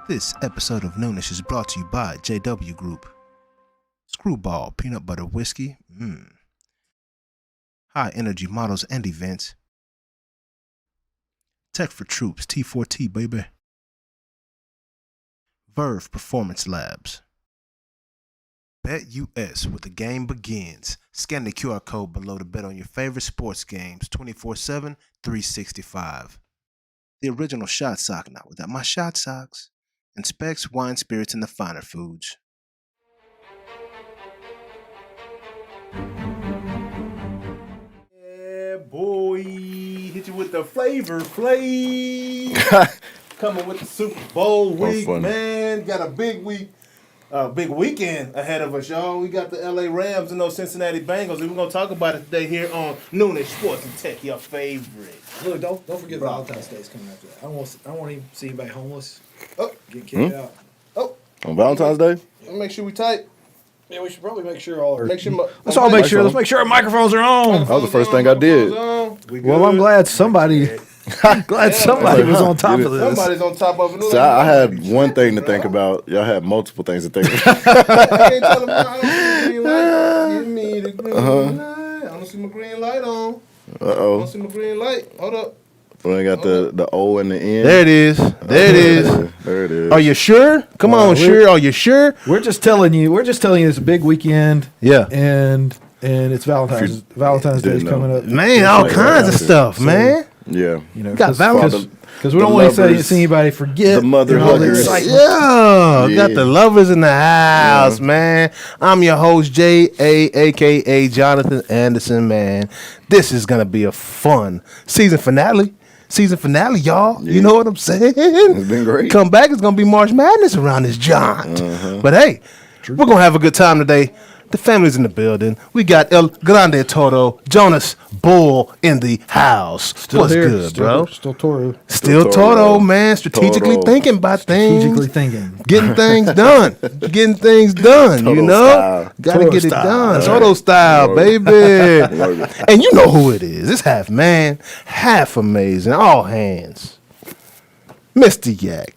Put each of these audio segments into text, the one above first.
This episode of Noonish is brought to you by JW Group. Screwball Peanut Butter Whiskey. High Energy Models and Events. Tech for Troops, T4T, baby. Verve Performance Labs. Bet US, where the game begins. Scan the QR code below to bet on your favorite sports games 24/7, 365. The original shot sock, not without my shot socks. Inspects wine, spirits, and the finer foods. Yeah, boy. Hit you with the flavor Flav. Coming with the Super Bowl week, man. Got a big week. Big weekend ahead of us, y'all. We got the LA Rams and those Cincinnati Bengals, and we're going to talk about it today here on Noonish Sports and Tech, your favorite. Look, don't forget Valentine's Day is coming after that. I don't want to even see anybody homeless. Get kicked out. On Valentine's Day? Make sure we tight. Yeah, we should probably make sure all our... Let's make sure our microphones are on. That was the first thing I did. Well, I'm glad somebody... somebody was on top of this. Somebody's on top of it. So I had one thing to think about. Y'all had multiple things to think about. I can't tell them I don't see the green light. Give me the green light. I don't see my green light on. I don't see my green light. Hold up. When I got the O and the N. There it is. There it is. Are you sure? Come on, sure. Are you sure? We're just telling you it's a big weekend. Yeah. And it's Valentine's Day is coming up. Man, all kinds of stuff, man. Yeah. You know, got Valentine's. Because we don't want to see anybody forget the mother huggers. Yeah, got the lovers in the house, man. I'm your host, J.A., a.k.a. Jonathan Anderson, man. This is going to be a fun season finale. Y'all. Yeah. You know what I'm saying? It's been great. Come back, it's going to be March Madness around this jaunt. But hey, we're going to have a good time today. The family's in the building. We got El Grande Toro, Jonas Bull in the house. What's good, bro? Still Toro. Still Toro, man. Strategically thinking about things. Strategically thinking. Getting things done. Toro you know? Style. Gotta get it done. Toro style, baby. And you know who it is. It's half man, half amazing. All hands. Mr. Yak.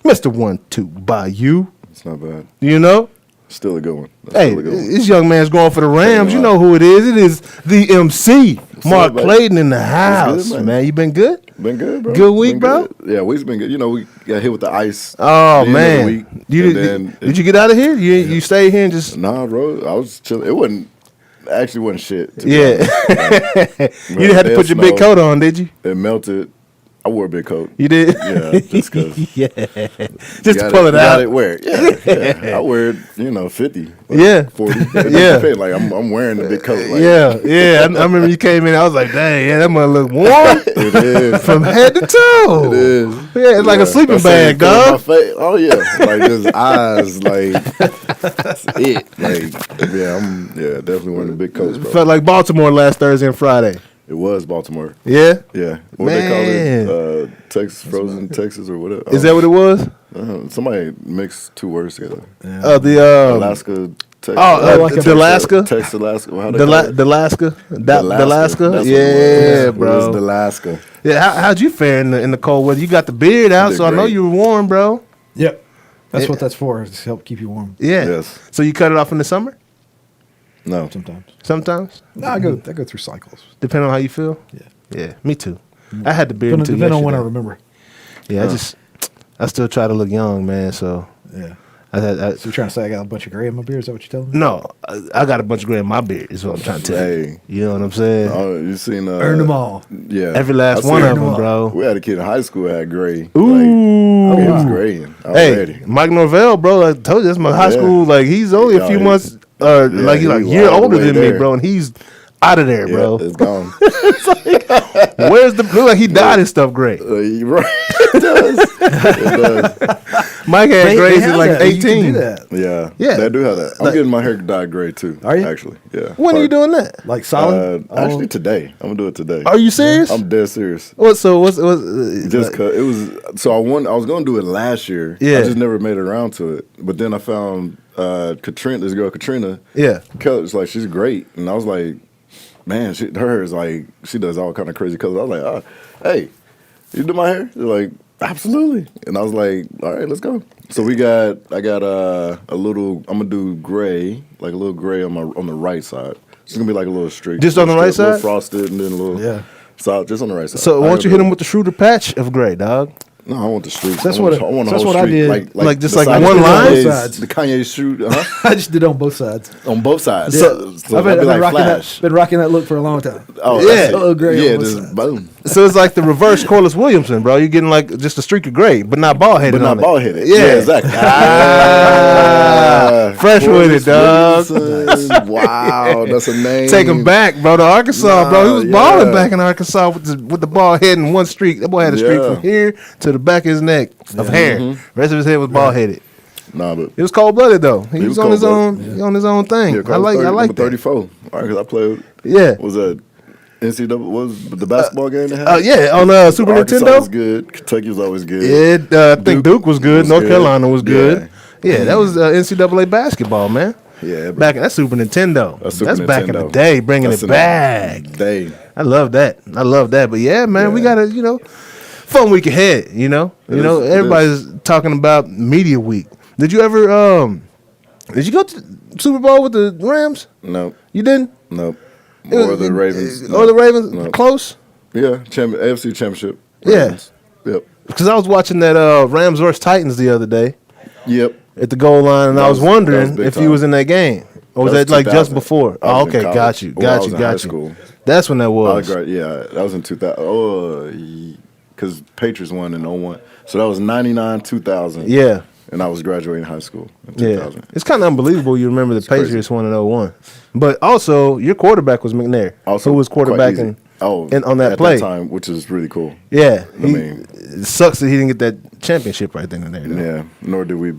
Mr. 1-2 by you. It's not bad. You know? Still a good one. This young man's going for the Rams. You know who it is. It is the MC, Mark Clayton in the house. Good, man. You been good? Been good, bro. Good week, bro? Good. Yeah, week's been good. You know, we got hit with the ice. Oh, man. Did you get out of here? You stayed here and just... Nah, bro. I was chilling. It wasn't shit. Yeah. You didn't have to put your big coat on, did you? It melted. I wore a big coat. You did? Yeah, just because. Just to pull it out. Yeah. I wear it, 50. 40. Like I'm wearing the big coat. Like. Yeah. I remember you came in. I was like, dang, that must look warm. It is. From head to toe. It is. Yeah, it's like a sleeping bag, dog. Oh yeah, like just eyes, like that's it. Like I'm definitely wearing the big coats, bro. Felt like Baltimore last Thursday and Friday. It was Baltimore. Yeah? Yeah. What they call it? Texas, frozen Texas or whatever. Is that what it was? Somebody mixed two words together. Yeah. Alaska, Texas. Alaska? Texas, Alaska. How they Alaska? Alaska? Yeah, bro. It was Alaska. Yeah, how'd you fare in the cold weather? You got the beard out, so great. I know you were warm, bro. Yep. That's what that's for, is to help keep you warm. Yeah. Yes. So you cut it off in the summer? No. Sometimes? No, I go through cycles. Depending on how you feel? Yeah, me too. I had the beard too. Depending on when I remember. Yeah, I still try to look young, man, so. Yeah. So you're trying to say I got a bunch of gray in my beard? Is that what you're telling me? No, I got a bunch of gray in my beard, is what I'm trying to tell you. You know what I'm saying? Oh, you seen... Earn them all. Yeah. Every last one of them, bro. We had a kid in high school that had gray. Ooh. He was gray. Hey, Mike Norvell, bro, I told you, that's my high school. Like, he's only a few months... like he's like a year older than me, bro, and he's out of there, bro. It's gone. Where's the look like he dyed his stuff gray? Right. It does. Mike had grays at like 18. You can do that. Yeah. They do have that. I'm getting my hair dyed gray too. Are you? Actually, yeah. When are you doing that? Like solid? Actually today. I'm gonna do it today. Are you serious? I'm dead serious. What's just cause it was so I was gonna do it last year. Yeah. I just never made it around to it. But then I found this girl Katrina. Yeah. Colors, like she's great. And I was like, man, her hair is like she does all kind of crazy colors. I was like, hey, you do my hair? They're like, Absolutely. And I was like, all right, let's go. So I got a little. I'm gonna do gray, like a little gray on the right side. It's gonna be like a little streak. Just on the right a little side? frosted, and then a little solid, just on the right side. So why don't you hit him with the Schroeder patch of gray, dog? No, I want the streaks. That's I what I did. Like just the like side one of line? Kanye's- Both sides. The Kanye shoot, I just did it on both sides. on both sides. Yeah. So I've that'd be been like Flash. been rocking that look for a long time. Oh, Yeah. that's it. A little gray Yeah, on both just sides. boom. So it's like the reverse Corliss Williamson, bro. You're getting like just a streak of gray, but not ball headed. But not ball headed. Yeah, exactly. fresh with it, dog. Williamson. Wow, that's a name. Take him back, bro. To Arkansas, bro. He was Nah, balling yeah. back in Arkansas with the ball head and one streak. That boy had a streak Yeah. from here to the back of his neck of hair. The rest of his head was ball headed. Nah, but It was cold blooded though. He was on his own. cold-blooded. He on his own thing. yeah, I like number that. 34. All right, because I played. Yeah. What was that? NCAA what was the basketball game they had? Yeah, on Super Arkansas Nintendo. was good. Kentucky was always good. Yeah, I think Duke was good. was North good. Carolina was good. Yeah. Yeah, that was NCAA basketball, man. Yeah, Back in that Super Nintendo. That's Super back in the Nintendo. day, bringing That's it in the back. day. I love that. But yeah, man, we Yeah. got a fun week ahead. It is. Everybody's talking about Media Week. Did you ever did you go to Super Bowl with the Rams? Nope. You didn't? Nope. Or the Ravens. Or the Ravens? No. Close? Yeah, AFC Championship. Yeah. Ravens. Yep. Because I was watching that Rams vs. Titans the other day Yep. at the goal line, and That I was was wondering big if you time. was in that game. Or was That that was like just 2000. before? I Oh, was in okay. Got college. you. Well, I Got was you. in high Got you. school. That's when that was. Yeah, that was in 2000. Oh, because Patriots won in 01. So that was 99, 2000. Yeah. And I was graduating high school in Yeah. 2000. It's kind of unbelievable you remember the crazy. Patriots won in 01. But also, your quarterback was McNair. Also, who was quite quarterbacking easy. on that at play. that time, which is really cool. Yeah. mean- It sucks that he didn't get that championship right then and there. though. Yeah, nor did we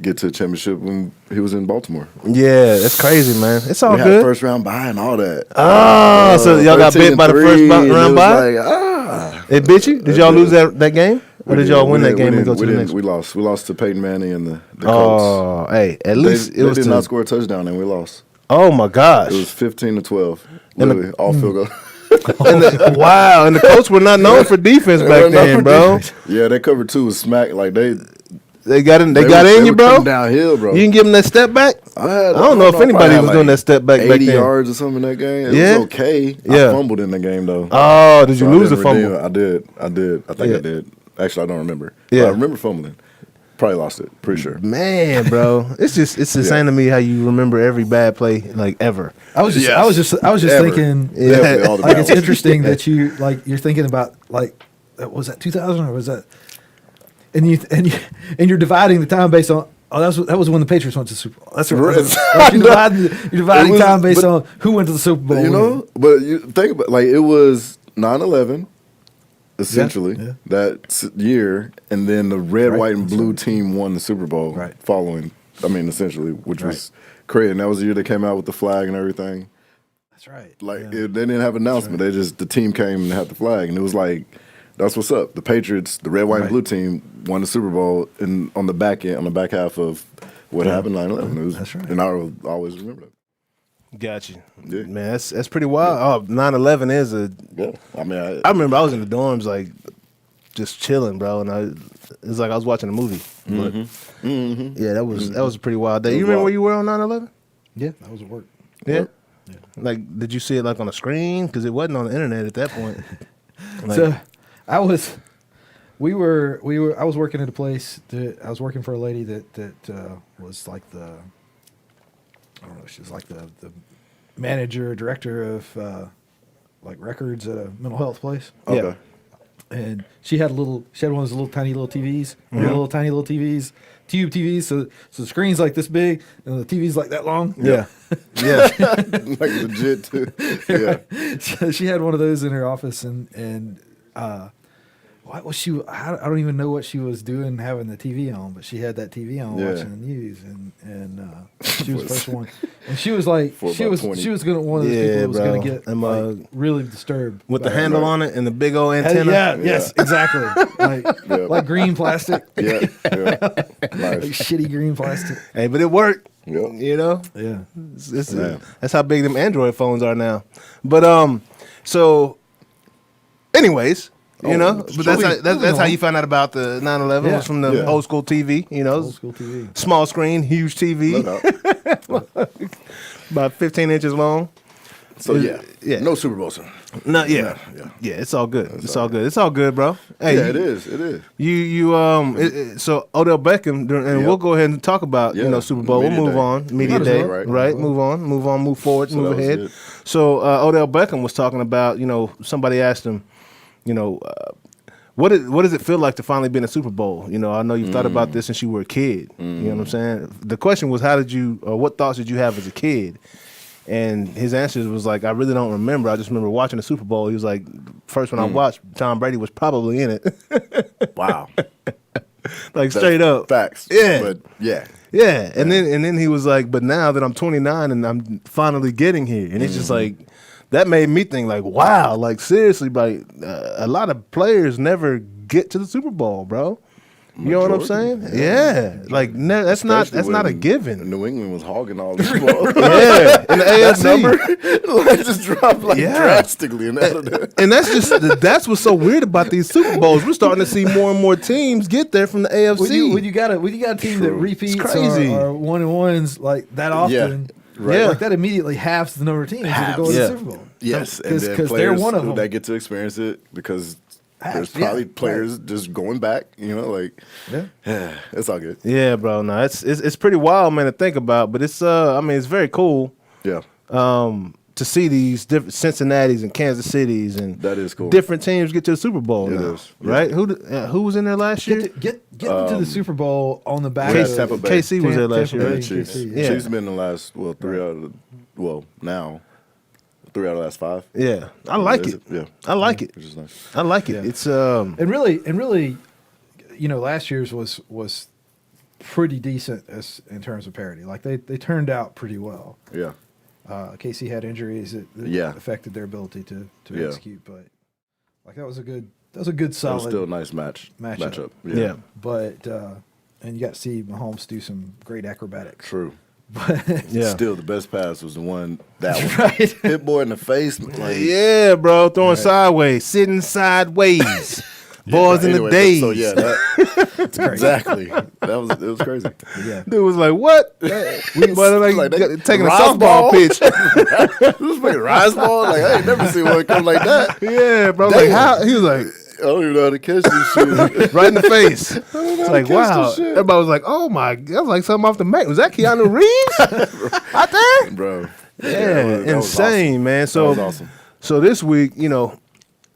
get to the championship when he was in Baltimore. Yeah, that's crazy, man. It's all We had good. first round bye and all that. Oh, so y'all got bit by the 13-3, first and round it bye? was like, It bit you? Did y'all lose that game? Or did y'all win We that game and go to the didn't. next We lost. We lost to Peyton Manning and the Colts. Oh, hey, at least They it was did to, not score a touchdown and we lost. Oh my gosh. It was 15-12. And the- Literally, all field goal. Wow, and the Colts were not known for defense back then, bro. Yeah, they covered two was smack. Like they Got in. They were- got in you, were bro. coming downhill, bro. You can give them that step back. I don't know if anybody was doing that step back 80 then. yards or something in that game. It Yeah? was okay. Yeah. I fumbled in the game though. Oh, did you So I lose the didn't redeem fumble? it. I did. I think Yeah. I did. Actually, I don't remember. Yeah. But I remember fumbling. Probably lost it. Pretty sure. Man, bro, it's insane to me how you remember every bad play like ever. I was just Ever. thinking. Yeah. Definitely all the Like it's balance. interesting that you're thinking about was that 2000 or was that and you're dividing the time based on that was when the Patriots went to the Super Bowl. That's what Right. you're dividing It was- time based but- on who went to the Super Bowl. You know, but you think about like it was 9/11 essentially Yeah. that year, and then the red, Right. white, and blue team won the Super Bowl Right. following. I mean, essentially, which was crazy. And that was the year they came out with the flag and everything. That's right. Like Yeah. they didn't have an announcement. They just the team came and had the flag, and it was like that's what's up. The Patriots, the red, white, and Right. blue team won the Super Bowl, and on the back half of what happened 9/11. It was, That's right. And I will always remember that. Got you, Yeah. man. That's pretty wild. Oh, 9/11 is a. Yeah, I mean, I remember I was in the dorms like just chilling, bro, and it's like I was watching a movie. But yeah, that was a pretty wild day. It You was remember wild. where you were on 9/11? Yeah, that was at work. Yeah. Like, did you see it like on a screen? Because it wasn't on the internet at that point. Like, So I was working at a place I was working for a lady that was like I don't know, she was like the manager, director of like records at a mental health place. Okay. Yeah. And she had one of those little tiny little TVs, little tiny little TVs, tube TVs. So the screen's like this big and the TV's like that long. yeah, yeah. Like legit too. Yeah. So she had one of those in her office, and what was she? I don't even know what she was doing having the TV on, but she had that TV on Yeah. watching the news, and she was the first one, and she was like, For she about was 20. she was gonna one of those Yeah, people that was bro. gonna get Them, like, really disturbed With the by- handle on it and the big old Had- antenna. yeah, yes, exactly, like green plastic, Yeah. Yeah. like Nice. shitty green plastic. Hey, but it worked. Yep. You know, Yeah, Yeah. that's how big them Android phones are now. But so, anyways, You know, but that's how you found out about the 9/11 Yeah. was from the old school TV. You know, Old school TV. small screen, huge TV, No doubt. about 15 inches long. So Yeah. no Super Bowl, son. No, yeah. It's all good. It's all good. It's all good, bro. Hey, Yeah, it is. It is. So Odell Beckham, and we'll go ahead and talk about Super Bowl. Media we'll move day. on, media Might as day, well, right? Move on, move forward, So move that was ahead. good. So Odell Beckham was talking about, somebody asked him, what does it feel like to finally be in a Super Bowl? I know you've thought about this since you were a kid. You know what I'm saying? The question was, what thoughts did you have as a kid? And his answer was like, I really don't remember. I just remember watching the Super Bowl. He was like, first one I watched, Tom Brady was probably in it. Wow. Like straight up. Facts. Yeah. But yeah. Yeah. And then he was like, but now that I'm 29 and I'm finally getting here. And it's just like, that made me think like, wow, like seriously, like a lot of players never get to the Super Bowl, bro. You know what I'm saying? Yeah. Like that's not a given. New England was hogging all this ball. Yeah, in the AFC. Like just dropped drastically. And that's what's so weird about these Super Bowls. We're starting to see more and more teams get there from the AFC. When you got a team that repeats It's crazy. or 1-and-1s like that often, Right. like that immediately halves the number of teams that go to the Super Bowl. Yes, and then Because they're players one of them. that get to experience it because there's Yeah, probably players just going back. It's all good. Yeah, bro. No, it's pretty wild, man, to think about. But it's it's very cool. Yeah, To see these different Cincinnati's and Kansas City's and that is cool. different teams get to the Super Bowl. It now, is, yeah. right? Who was in there last year? Get to the Super Bowl on the back Tampa of Bay. KC was there last Tampa year. Bay. Right? Chiefs. Yeah. Chiefs been in the last 3 out of now 3 out of the last 5. Yeah, I like Is it. Yeah, I like it. which is nice. I like it. Yeah. It's And really, last year's was pretty decent in terms of parity. Like they turned out pretty well. Yeah, KC had injuries that affected their ability to Yeah. execute, but like that was a good solid. it was still a nice matchup. yeah. But and you got to see Mahomes do some great acrobatics. True. But Yeah. Still, the best pass was the one that one right. hit boy in the face. Like, Yeah, bro, throwing sideways, sitting sideways. Boys in the anyway, days. So yeah, that's exactly. It was crazy. Yeah. Dude was like, what? But like they- taking a rise softball ball? pitch. This was fucking rise ball. Like I ain't never seen one come like that. Yeah, bro. Damn. Like how he was like I don't even know how to catch this shit. right in the face. It's like, catch wow. this shit. Everybody was like, oh my, that was like something off the Mac. Was that Keanu Reeves out there? Bro. Yeah, that was insane, awesome. man. That So, was awesome. so this week,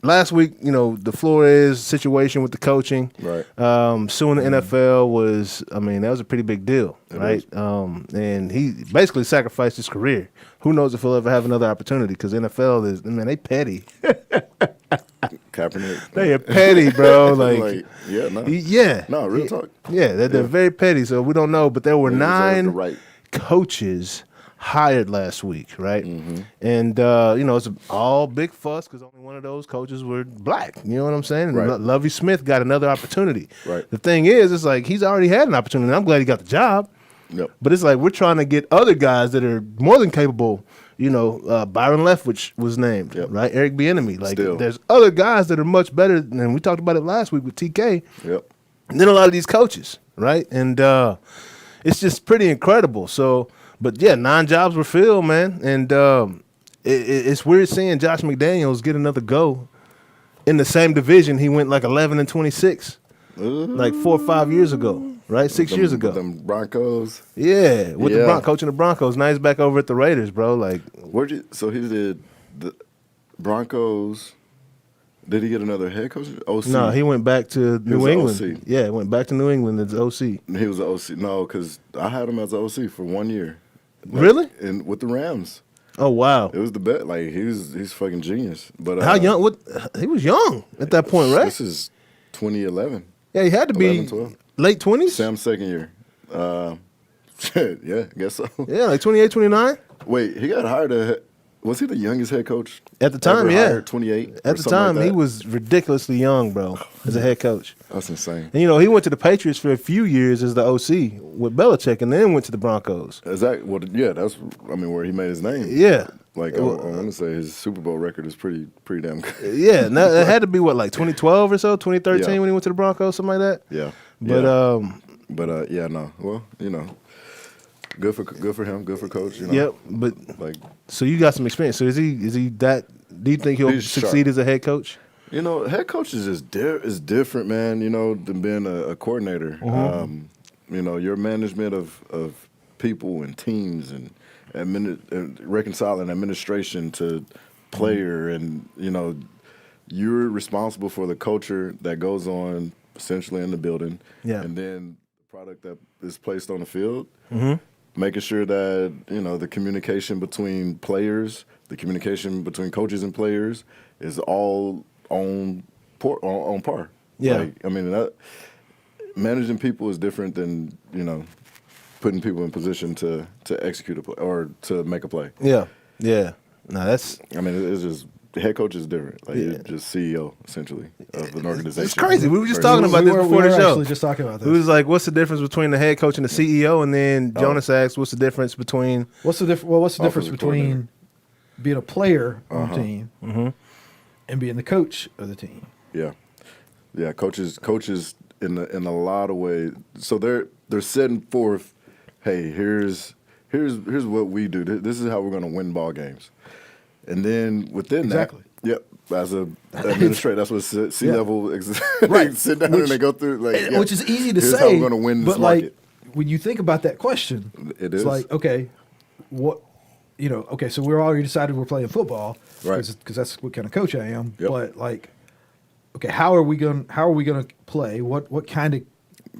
last week, the Flores situation with the coaching, Right. suing the NFL was, that was a pretty big deal, right? And he basically sacrificed his career. Who knows if he'll ever have another opportunity? Because NFL is, they petty. Kaepernick. They are petty, bro. Like, yeah, no. yeah, No, real talk. yeah, they're very petty. So we don't know, but there were They deserve 9 the right. coaches hired last week, right? Mm-hmm. And it's all big fuss because only one of those coaches were black. You know what I'm saying? And Right. Lovie Smith got another opportunity. Right. The thing is, it's like he's already had an opportunity. And I'm glad he got the job, Yep. but it's like we're trying to get other guys that are more than capable. Byron Leftwich was named, Yep. right? Eric Bieniemy. Like, Still. there's other guys that are much better, and we talked about it last week with TK. Yep. Than a lot of these coaches, right? And it's just pretty incredible. So, but yeah, 9 jobs were filled, man. And it's weird seeing Josh McDaniels get another go in the same division. He went like 11-26, like 4 or 5 years ago, right? 6 years ago. With them Broncos. Yeah, with Yeah. the coaching the Broncos. Now he's back over at the Raiders, bro. Like, So he did the Broncos. Did he get another head coach? OC? no, he went back to New was the England. OC. Yeah, went back to New England as OC. He was the OC. No, because I had him as OC for 1 year. Really? And with the Rams. Oh wow. It was the bet. Like he's fucking genius. But How young? What? He was young at that point, right? This is 2011. Yeah, he had to be 11, 12. late 20s. Sam's second year. Yeah, I guess so. Yeah, like 28, 29. Wait, he got hired. Was he the youngest head coach At the time, ever yeah. hired, 28. At the time, he was ridiculously young, bro, as a head coach. That's insane. And, he went to the Patriots for a few years as the OC with Belichick and then went to the Broncos. Is that what? Yeah, that's where he made his name. Yeah. Like I want to say his Super Bowl record is pretty damn good. Yeah, no, it had to be what, like 2012 or so, 2013 Yeah. when he went to the Broncos, something like that. Yeah, But yeah, no. Well, good for him, good for coach. Yep. But like so you got some experience. So is he that? Do you think he'll He's succeed sharp. as a head coach? head coach is just is different, man. Than being a coordinator. Your management of people and teams and reconciling administration to player, and you're responsible for the culture that goes on essentially in the building, and then the product that is placed on the field. Making sure that the communication between players, the communication between coaches and players is all on par. Yeah. Managing people is different than putting people in position to execute a play or to make a play. Yeah. No, that's. It's just the head coach is different. Like you're just CEO essentially of an organization. It's crazy. We were just Versus- talking about this before the show. Actually just talking about this. It was like, what's the difference between the head coach and the CEO? And then Jonas asked, what's the difference between? What's the difference Offensive between coordinator. being a player on a team and being the coach of the team? Yeah. Coaches in a lot of ways. So they're setting forth, hey, here's what we do. This is how we're going to win ball games. And then within Exactly. that, yep, as a administrator, that's what C-level Right. sit down and they go through. Which is easy to here's say. how we're going to win this but market. when you think about that question, It it's is. like, okay, so we're already decided we're playing football, Right. Because that's what kind of coach I am. Yep. But okay, how are we going to play? What kind of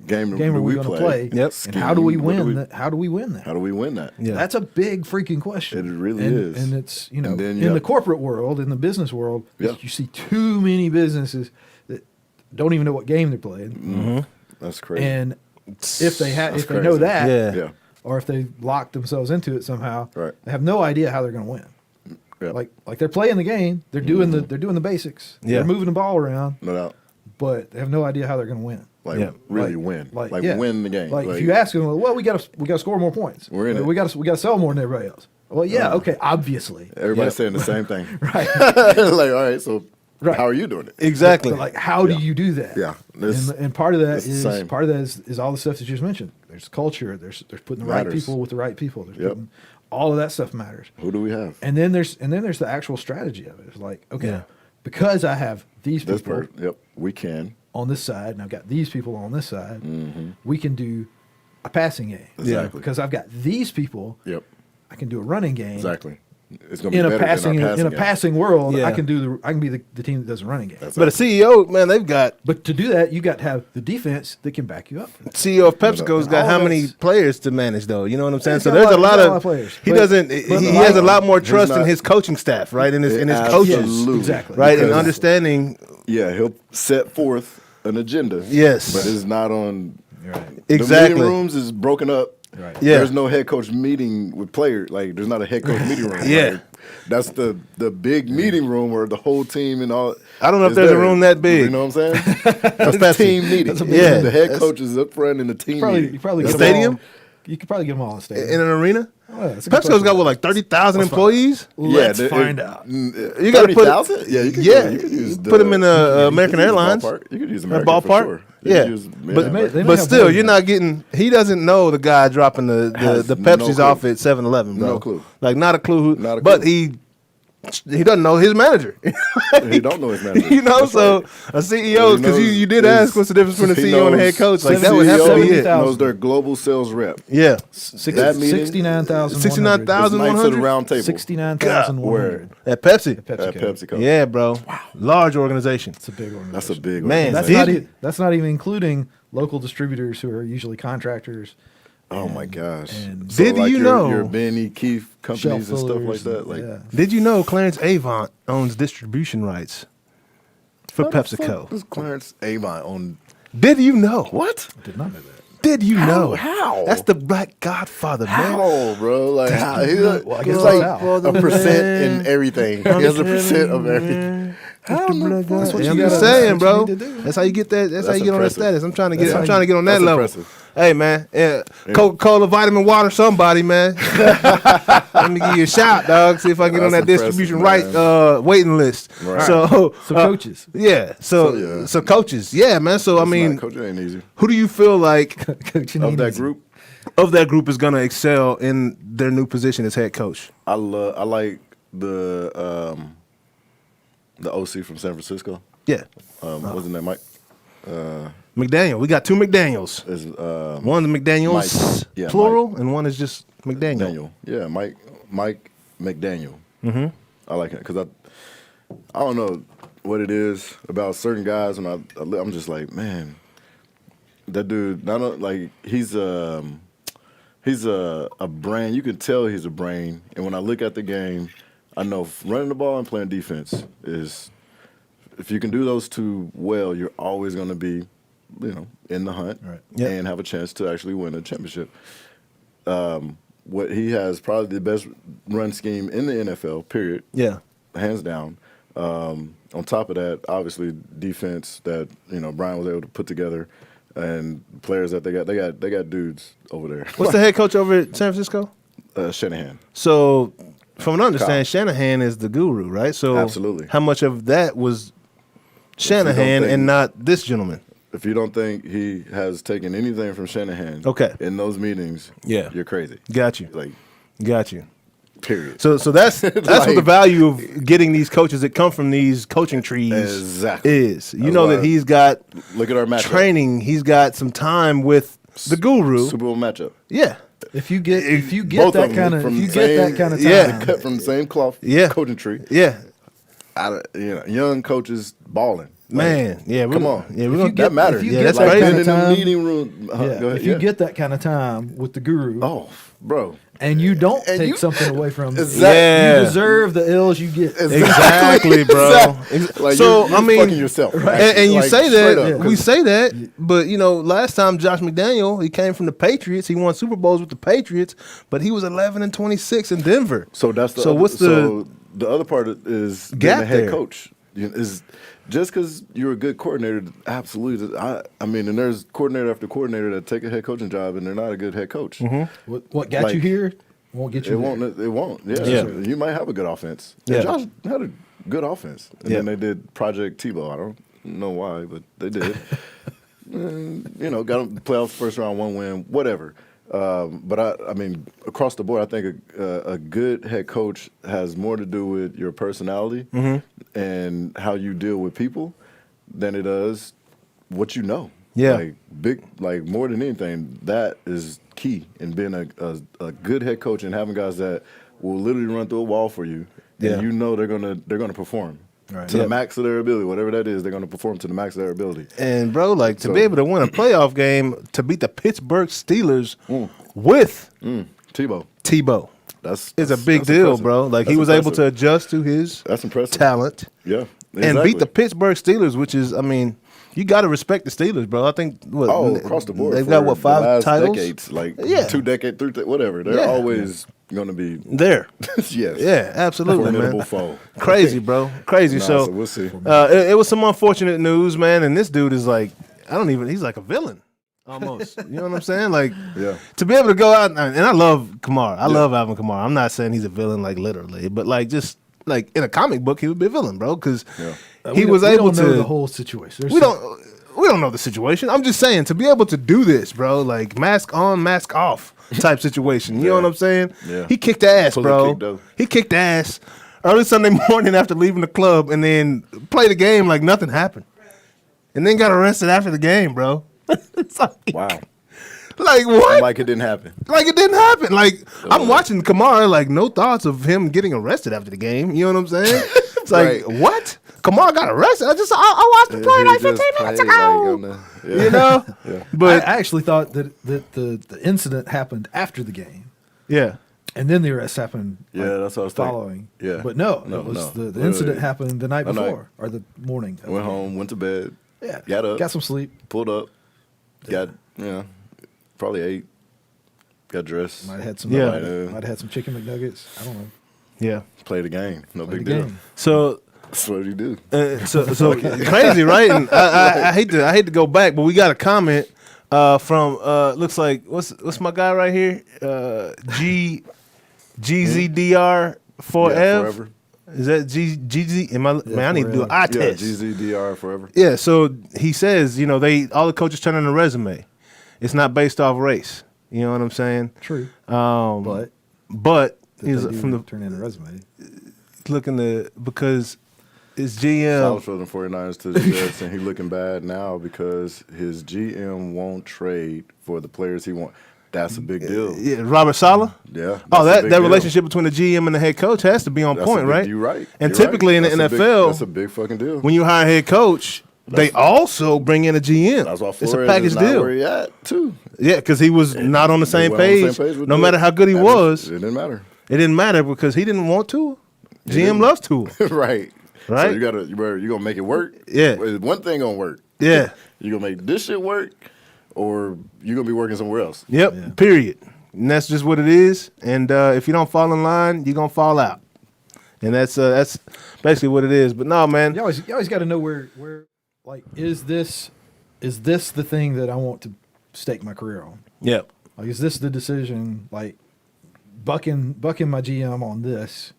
game are we going going to play? Yep. And how do we Scheme, what do win we- that? How do we win that? How do we win that? Yeah. That's a big freaking question. It really and, is. And it's, And then, in yeah. the corporate world, in the business world, Yeah. you see too many businesses that don't even know what game they're playing. That's crazy. And if they That's know crazy. that, Yeah. yeah. or if they lock themselves into it somehow, Right. they have no idea how they're going to win. Yeah. Like they're playing the game, they're doing the basics, Yeah. they're moving the ball around, No doubt. but they have no idea how they're going to win. Like Yeah. really Like- win. like, Like yeah. win the game. Like if you ask them, well, we got to score more points. We're in it. We got to sell more than everybody else. Well, yeah, okay, obviously. Everybody's saying the same thing. Right. Like, all right, so Right. how are you doing it? Exactly. But like, how do you do that? Yeah, and part of that it's the same. is all the stuff that you just mentioned. There's culture. There's putting the right Matters. people with the right people. There's Yep. putting, all of that stuff matters. Who do we have? And then there's the actual strategy of it. It's like, okay, Yeah. because I have these This people part. Yep, we can. on this side and I've got these people on this side, we can do a passing game. Exactly. Because I've got these people, Yep, I can do a running game. exactly. It's gonna be In a better passing than our in a game. passing world, Yeah. I can be the team that does a running game. That's But a CEO, man, they've got But to do that, you got to have the defense that can back you up. For that. CEO of PepsiCo's got All how of many that's- players to manage, though? You know what I'm saying? He's So got there's a a lot- lot he's got a of lot of players. he But- doesn't. but He like- has a lot more He's trust in not- his coaching staff, right? In his Yeah, coaches, Absolutely. exactly. right? And Because- understanding, Yeah, he'll set forth an agenda. Yes. but it's not on. Right. The exactly. meeting rooms is broken up. Right. Yeah. There's no head coach meeting with players. Like there's not a head coach meeting room. Yeah. Like, that's the big meeting room where the whole team and all. I don't know if is there's a there. room that big. You know what I'm saying? That's Pepsi. the team meeting. That's a big Yeah. The head That's- coach is up front in the team meeting. You probably The get them stadium? all- You could probably get them all in the stadium. in an arena. Oh, yeah, that's a good PepsiCo's question. got what, like 30,000 employees? Let's they- find out. You gotta put- 30,000? Yeah, you could. Yeah, you could use put 'em in, American you could use Airlines. Ballpark. You could use A American ballpark? for sure. You Yeah. could use- But, They may but have still, more you're than not getting. He doesn't know the guy dropping the Has Pepsi's no off clue. at 7-Eleven, bro. No clue. Like not a clue. Not a But clue. he doesn't know his manager. He don't know his manager. You know, That's so right. a CEO, because you did Is- ask what's the difference between a he CEO and a head knows- coach. Like the that would have to CEO be it. 70,000. knows their global sales rep. Yeah, That meeting- 69,000. 69,000. Knights of the 100? round table. 69,100. at Pepsi. At PepsiCo. Yeah, bro. Large organization. It's a big one. That's a big Man, That's organization. that's not even including local distributors who are usually contractors. Oh my gosh. and Did you know- your Benny Keith companies and Shelf stuff like fillers that? and- Like yeah. Did you know Clarence Avant owns distribution rights for what the PepsiCo? fuck does Clarence Avon on Did you know? what? Did not know that. Did you know? How? That's the Black Godfather, man. How, bro? Like how? He's Well, I guess he's that's like how. a percent in everything. He has a percent of everything. That's what I'm you just gotta- saying, that's what bro. you need to do. That's how you get that. That's how you get impressive. on that status. I'm trying to That's get on that that's level. impressive. Hey man, Coca-Cola, vitamin water, somebody, man. Let me give you a shout, dog. See if I can get on that That's distribution impressive, right waiting list. Right. So coaches. yeah. So coaches, yeah, man. So I mean, coaching ain't easy. who do you feel like Coaching Of ain't that easy. group, is gonna excel in their new position as head coach? I like the OC from San Francisco. Yeah, What's his name, Mike? McDaniel. We got two McDaniels. Is One's McDaniels Mike. Yeah, plural, and one is just McDaniel. Daniel? Yeah, Mike McDaniel. Mm-hmm. I like it because I don't know what it is about certain guys, and I'm just like, man, that dude. He's a brain. You can tell he's a brain, and when I look at the game, I know running the ball and playing defense is. If you can do those two well, you're always going to be, in the hunt and have a chance to actually win a championship. What he has probably the best run scheme in the NFL. Period. Yeah. Hands down. On top of that, obviously defense that Brian was able to put together, and players that they got dudes over there. What's the head coach over at San Francisco? Shanahan. So, from what I understand, Shanahan is the guru, right? So, Absolutely. How much of that was Shanahan and not this gentleman? If you don't think he has taken anything from Shanahan, in those meetings, you're crazy. Got you. Got you. Period. So that's what the value of getting these coaches that come from these coaching trees is. You know that he's got look at our matchup. Training. He's got some time with the guru. Super Bowl matchup. Yeah. If you get Both that of kind them of from time, cut from the same cloth, coaching tree. Yeah. Young coaches balling. Man, come on. Yeah, that matters. That's like crazy. in the meeting room. Go ahead. If you get that kind of time with the guru, bro, and you don't take something away from it, Exactly. you deserve the L's you get. Exactly, bro. Like so you're I mean, fucking yourself, right? and you Like, say straight that up. we say that, but last time Josh McDaniel, he came from the Patriots. He won Super Bowls with the Patriots, but he was 11-26 in Denver. So that's the the other part is being a head coach is. Just because you're a good coordinator, absolutely. I mean, and there's coordinator after coordinator that take a head coaching job and they're not a good head coach. Mm-hmm. What got you here won't get you there. It won't. Yeah. You might have a good offense. Yeah. And Josh had a good offense. And then they did Project Tebow. I don't know why, but they did. And, got them playoffs, first round, one win, whatever. But I mean, across the board, I think a good head coach has more to do with your personality and how you deal with people than it does what you know. Yeah, like more than anything, that is key in being a good head coach and having guys that will literally run through a wall for you, and they're gonna perform. Right. To the max of their ability, whatever that is, they're going to perform to the max of their ability. And bro, to be able to win a playoff game, to beat the Pittsburgh Steelers with Tebow, that's a big deal, impressive. bro. Like he was able to adjust to his talent, exactly. and beat the Pittsburgh Steelers, which is, I mean, you got to respect the Steelers, bro. I think across the board, they've got 5 titles, decades, 2 decades, 3, whatever. They're always going to be there. Yes, yeah, absolutely, formidable man. foe. Crazy, bro, crazy. So we'll see. It was some unfortunate news, man. And this dude is like, he's like a villain. Almost, you know what I'm saying? Like, to be able to go out and I love Kamara. I love Alvin Kamara. I'm not saying he's a villain like literally, but like just like in a comic book, he would be a villain, bro, because he was able to know the whole situation. We don't know the situation. I'm just saying to be able to do this, bro, like mask on, mask off type situation. You know what I'm saying? Yeah. He kicked ass, bro. He kicked ass early Sunday morning after leaving the club, and then played the game like nothing happened, and then got arrested after the game, bro. It's like, wow. Like what? Like it didn't happen. Like it didn't happen. Like I'm watching Kamara, like no thoughts of him getting arrested after the game. You know what I'm saying? It's like what? Kamara got arrested. I watched the play like 15 minutes ago. You know? But I actually thought that the incident happened after the game. Yeah. And then the arrest happened. Yeah, that's what I was following. Thinking. Yeah. But the incident happened the night before or the morning. Went home, went to bed. Yeah. Got up. Got some sleep. Pulled up. Got probably ate. Got dressed. Might have had some chicken McNuggets. I don't know. Yeah. Play the game. No Play big the deal. game. So That's what you do. So crazy, right? And I hate to go back, but we got a comment from looks like what's my guy right here? GZDR forever. Is that GZ? Man, I need to do an eye test. Yeah, GZDR forever. Yeah, so he says, all the coaches turn in a resume. It's not based off race. You know what I'm saying? True. But he's from the turn in a resume. looking because his I GM. was for the 49ers to the Jets, and he looking bad now because his GM won't trade for the players he wants. That's a big deal. Yeah, Robert Saleh? Yeah. Oh, that deal. relationship between the GM and the head coach has to be on point, right? You're right. And typically in the NFL, that's a big fucking deal. when you hire a head coach, they also bring in a GM. That's why it's a Flores package is not deal. where he at, too. Yeah, because he was not on the same page. No matter how good he It was, didn't matter. it didn't matter because he didn't want to. GM loves to. Right. Right? So you gonna make it work. Yeah. One thing gonna work. Yeah. You gonna make this shit work, or you gonna be working somewhere else. Yep. Yeah. Period. And that's just what it is. And if you don't fall in line, you're gonna fall out. And that's basically what it is. But no, man. You always got to know where like is this the thing that I want to stake my career on? Yep. Like, is this the decision? Like, bucking my GM on this.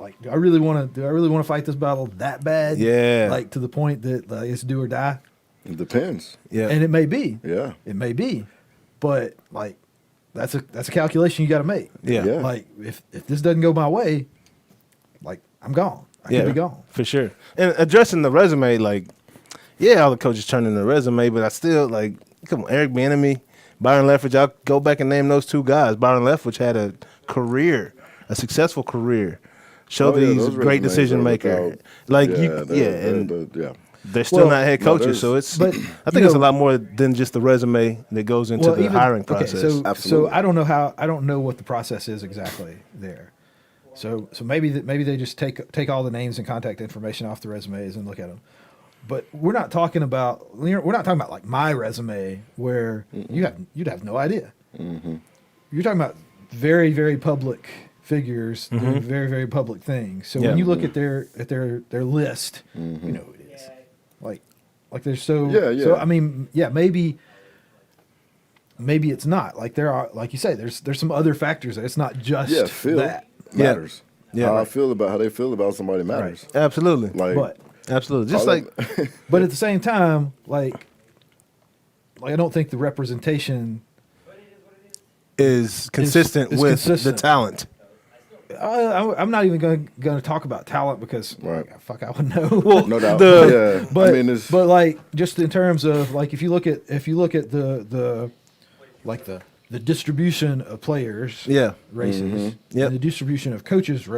Like, do I really want to fight this battle that bad? Yeah. Like, to the point that it's do or die. It depends. Yeah. And it may be. Yeah. It may be, but like, that's a calculation you got to make. Yeah. Yeah. Like, if this doesn't go my way, like, I'm gone. I could be gone. For sure. And addressing the resume, like, yeah, all the coaches turn in the resume, but I still, like, come on, Eric Bieniemy, Byron Leftwich, I'll go back and name those two guys. Byron Leftwich had a successful career. Showed that he's a great decision maker. Like, they're still not head coaches, so it's. But, I think it's a lot more than just the resume that goes into the hiring process. So Absolutely. I don't know what the process is exactly there. So maybe they just take all the names and contact information off the resumes and look at them. But we're not talking about like my resume where you'd have no idea. Mm-hmm. You're talking about very, very public figures doing very, very public things. So when you look at their list, you know who it is. Like they're so. Yeah. So I mean, yeah, maybe it's not. Like there are, like you say, there's some other factors there. It's not just feel that. matters. Yeah. How they feel about somebody matters. Right. Absolutely. But Absolutely. Just like. but at the same time, like I don't think the representation is consistent is with consistent. the talent. I'm not even going to talk about talent because fuck, I would know. Well, No doubt. But, I mean, it's, but like just in terms of like if you look at the distribution of players races, and the distribution of coaches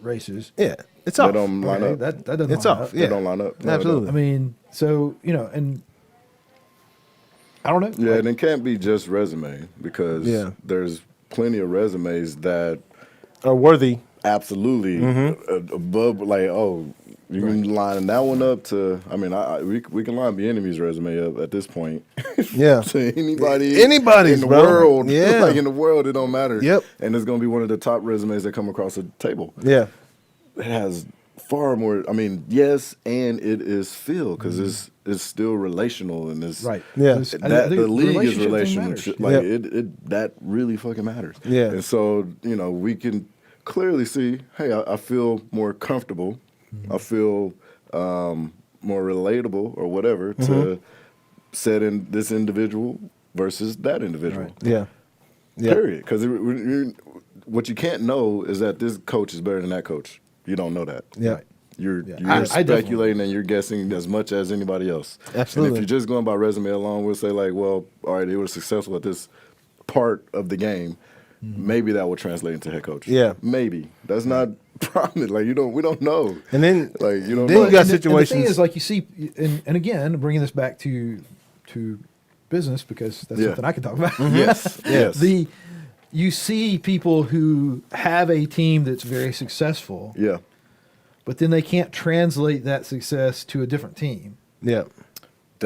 races, it's they off. don't line up. That doesn't It's line off. up. They don't line up. No, Absolutely. I mean, so and I don't know. Yeah, and it can't be just resume because there's plenty of resumes that Are worthy. absolutely above, like, you can line that one up to. I mean, we can line Bieniemy's resume up at this point. Yeah. To anybody's in the world. Yeah. Like in the world, it don't matter. Yep. And it's gonna be one of the top resumes that come across the table. Yeah. It has far more. I mean, yes, and it is filled because it's still relational and it's Right. Yeah. That the league is relationship thing relationship. matters. Like it that really fucking matters. Yeah. And so we can clearly see. Hey, I feel more comfortable. I feel more relatable or whatever to set in this individual versus that individual. Right. Yeah. Period. Because what you can't know is that this coach is better than that coach. You don't know that. Yeah. You're I speculating and you're guessing as much as anybody else. Absolutely. And if you're just going by resume alone, we'll say like, well, all right, they were successful at this part of the game. Maybe that will translate into head coach. Yeah. Maybe. That's not prominent. Like we don't know. And then Like you don't then know. you got And the situations. thing is, like you see, and again, bringing this back to business because that's something I can talk about. Yes. Yes. You see people who have a team that's very successful, Yeah. but then they can't translate that success to a different team. Yeah.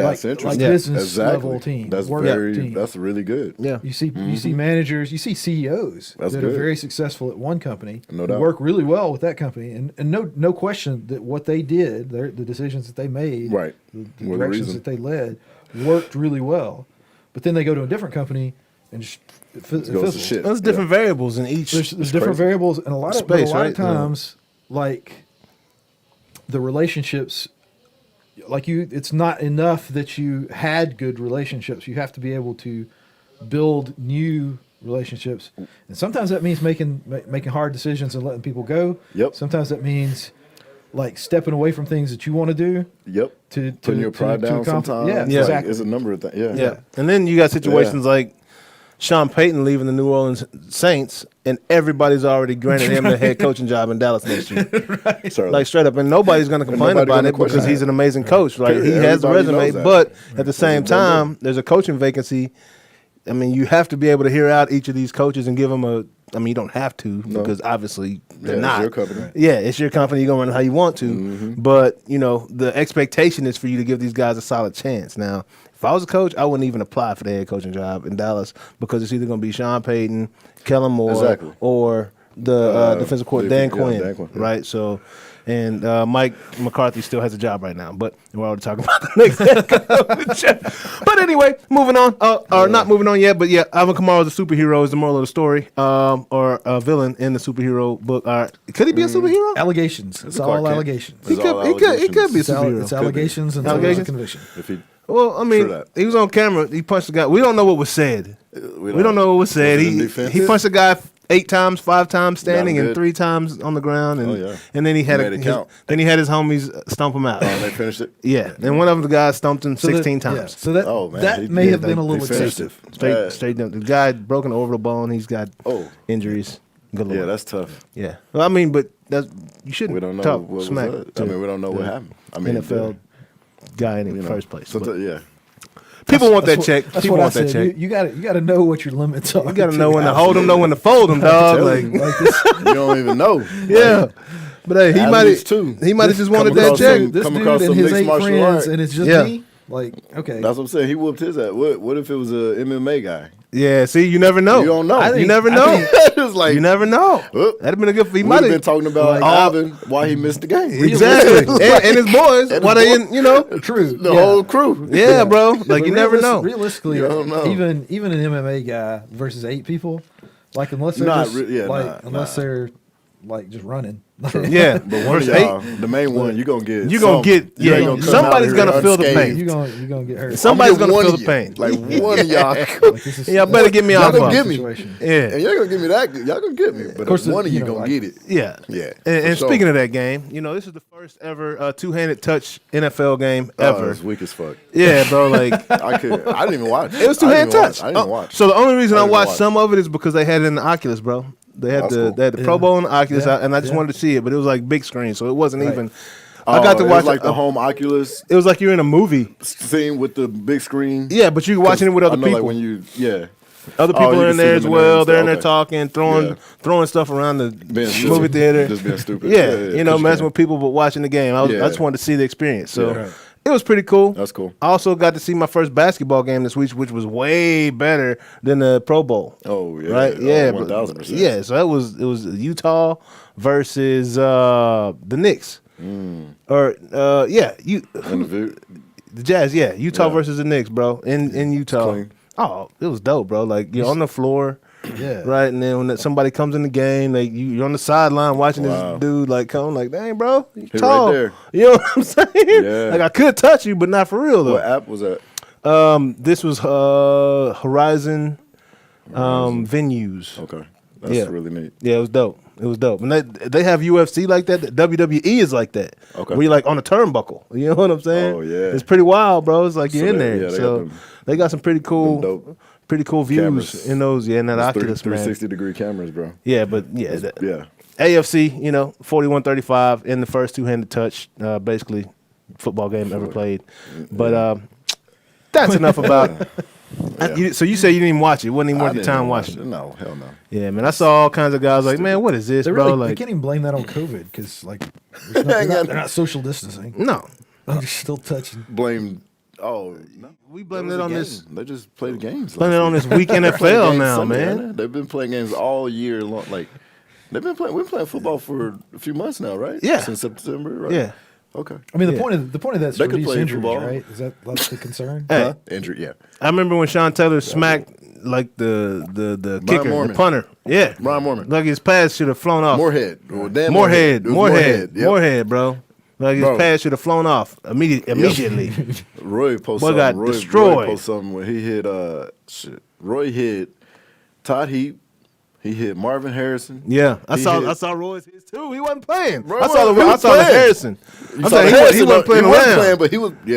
That's like interesting. business level team. That's work team. That's really good. Yeah. You see managers, you see CEOs That's that good. are very successful at one company, No who doubt. work really well with that company, and no question that what they did, the decisions that they made, Right. the Were the directions reason. that they led, worked really well. But then they go to a different company and it Goes to fizzles. shit. There's different variables in each. There's different crazy. variables, and a lot Space, but a lot right? of times, like the relationships, it's not enough that you had good relationships. You have to be able to build new relationships, and sometimes that means making hard decisions and letting people go. Yep. Sometimes that means like stepping away from things that you want to do. Yep. To Putting your pride down sometimes. Yeah, Yeah. exactly. It's a number of things. Yeah. Yeah. And then you got situations like Sean Payton leaving the New Orleans Saints, and everybody's already granted him the head coaching job in Dallas next year. Certainly. Like straight up, and nobody's going to complain nobody about gonna it because question he's that. an amazing coach. Right? He Period. has the Everybody resume, knows that. but at the same time, there's a coaching vacancy. I mean, you have to be able to hear out each of these coaches and give them a. I mean, you don't have to because obviously they're it's not. your company. Yeah, it's your company. You're going to run it how you want to. But the expectation is for you to give these guys a solid chance. Now, if I was a coach, I wouldn't even apply for the head coaching job in Dallas because it's either going to be Sean Payton, Kellen Moore, Exactly. or the defensive coordinator Dan Quinn, Dan Quinn, yeah. right? So, and Mike McCarthy still has a job right now, but we're already talking about the next head coach. But anyway, moving on, or not moving on yet, but yeah, Alvin Kamara is a superhero is the moral of the story, or a villain in the superhero book. Could he be a superhero? Allegations. It's Clark all Kent. allegations. He It's all could be a It's superhero. allegations and Allegations? conviction. If he, Well, I mean, True that. he was on camera. He punched the guy. We don't know what was said. We don't know what was said. Was it in He defense? punched the guy 8 times, 5 times standing, Got him and good. 3 times on the ground, and Oh, yeah. and then he had Made it count. then he had his homies stomp him out. and they finished it. Yeah, and one of the guys stumped him 16 that, yeah, times. so that Oh, man. that He- may yeah, have been a little they finished excessive. it. Straight down. The guy broke an orbital bone. He's got injuries. Galore. Yeah, that's tough. Yeah. Well, I mean, but you shouldn't We don't know talk what was smack that. to I mean, we don't know what the happened. I mean, NFL guy in the first place. So but yeah. people want that That's check. That's People what I want that said. check. You got to know what your limits are. You gotta know when to hold them, know when to fold them, dog. Like, You don't even know. yeah. But hey, he might athletes too. have just wanted Come that across check. some- This come dude across and some his mixed 8 martial friends, art. and it's just Yeah. me. Like, okay, That's what I'm saying. He whooped his ass. What if it was a MMA guy? Yeah, see, you never know. You don't know. I You think- never I know. think- It was like You never know. Whoop. That'd have been a good. He we might would have been have talking about like, Alvin why he missed the game. exactly, and his boys. And Why his they boy- in? true. The yeah. whole crew. Yeah, bro. Like But you never know. Realistically, You don't know. even an MMA guy versus 8 people, like unless they're Not just, re- yeah, like nah, unless nah. they're like just running. Yeah, But one of versus y'all, the main one, you gonna get. You gonna get- you yeah, ain't gonna come somebody's out here gonna feel the unscathed. pain. you gonna get hurt. Somebody's I'm gonna one feel of the you. pain. Like one of y'all. Like, this is- Y'all better get me Y'all off gonna of get me. situation. Yeah, And y'all gonna give me that. Y'all gonna get me. But course, one of you you know, gonna like- get it. yeah, Yeah. And for sure. speaking of that game, this is the first ever two-handed touch NFL game Oh, ever. it's weak as fuck. Yeah, bro. Like I didn't even watch. it was two-hand touch. I didn't even watch. So the only reason I I didn't watched watch. some of it is because they had it in the Oculus, bro. They had That's the cool. they had the Pro Bowl in the Oculus, Yeah. and I just Yeah. wanted to see it, but it was like big screen, so it wasn't Right. even. I got to it was watch like the home Oculus It was like you're in a movie. scene with the big screen. Yeah, but you're watching it with I other know, people. Like when you, Other people you are can in see there them as in there well. and They're in stuff. there Okay. talking, throwing stuff around the Being movie stupid. theater. Just being stupid. Yeah, Yeah, messing 'cause you with people, but watching the game. I Yeah. just wanted to see the experience. So Yeah. it was pretty cool. That's cool. I also got to see my first basketball game this week, which was way better than the Pro Bowl. Oh yeah, Right? Oh, Yeah, 1000%. yeah. So it was Utah versus the Knicks, or you And the view, the Jazz. Yeah, Utah Yeah. versus the Knicks, bro. In Utah. clean. Oh, it was dope, bro. Like you're on the floor. Yeah. Right, and then when somebody comes in the game, like you're on the sideline watching Wow. this dude like come, like, dang, bro, you right tall. there. You know what I'm saying? Yeah. Like I could touch you, but not for real though. what app was that? This was Horizon venues. Okay, that's Yeah. really neat. Yeah, it was dope. It was dope. And they have UFC like that. The WWE is like that. Okay. Where you're like on a turnbuckle. You know what I'm saying? Oh, yeah. It's pretty wild, bro. It's like you're So in they- there. yeah, they got so them- they got some pretty cool, dope views cameras. in those. Yeah, in that It's Oculus, man. 360-degree cameers, bro. Yeah, but yeah, Yeah. AFC, 41-35 in the first two-handed touch, basically football game ever played. But that's enough about. So you say you didn't even watch it? Wasn't even I worth your didn't time even watch watching it. it? No, hell no. Yeah, man. I saw all kinds of guys like, man, what is this, They bro? really, they Like, can't even blame that on COVID because like they're not social distancing. no. They're still touching. Blame Oh, no. We blame it on this. They just play the games. Blame it on this weak NFL now, man. They've been playing games all year long. Like they've been playing. We've been playing football for a few months now, right? Yeah. Since September, right? Yeah. Okay. I mean, the point of that's They to could reduce play injuries, football. right? Is that the concern? Hey, Injury, yeah. I remember when Sean Taylor smacked like the kicker, Mormon. the punter. Yeah, Brian Mormon. Like his pass should have flown off. Moorhead. Well, Dan Moorhead, It was Yep. Moorhead, bro. Like his pass should have flown off immediately. Roy posted Boy got something. Roy destroyed. posted something where he hit Roy hit Todd Heap. He hit Marvin Harrison. Yeah, I He saw hit- Roy's hits too. He wasn't playing. Roy I saw wasn't the playing. Harrison. You I'm saw saying Harrison, he wasn't playing he wasn't around. playing, but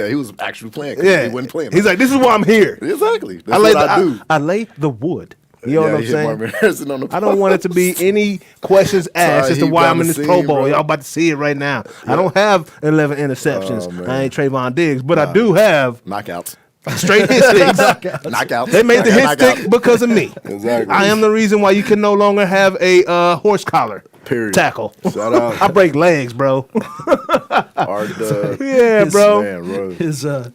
he was actually playing. 'Cause Yeah, he wasn't playing. He's like, this is why I'm here. exactly. That's I lay what I do. I lay the wood. You know what I'm he hit saying? Marvin Harrison on the I don't want it to be any questions asked as to he why down I'm in the this Pro scene, Bowl. bro. Y'all about to see it right now. I don't have 11 interceptions. Oh, man. I ain't Trayvon Diggs, but I do have knockouts. straight hit sticks. Knockouts. They made the hit Knockouts. stick because of me. Exactly. I am the reason why you can no longer have a horse collar Period. tackle. Shout out. I break legs, bro. Yeah, bro. Man, bro.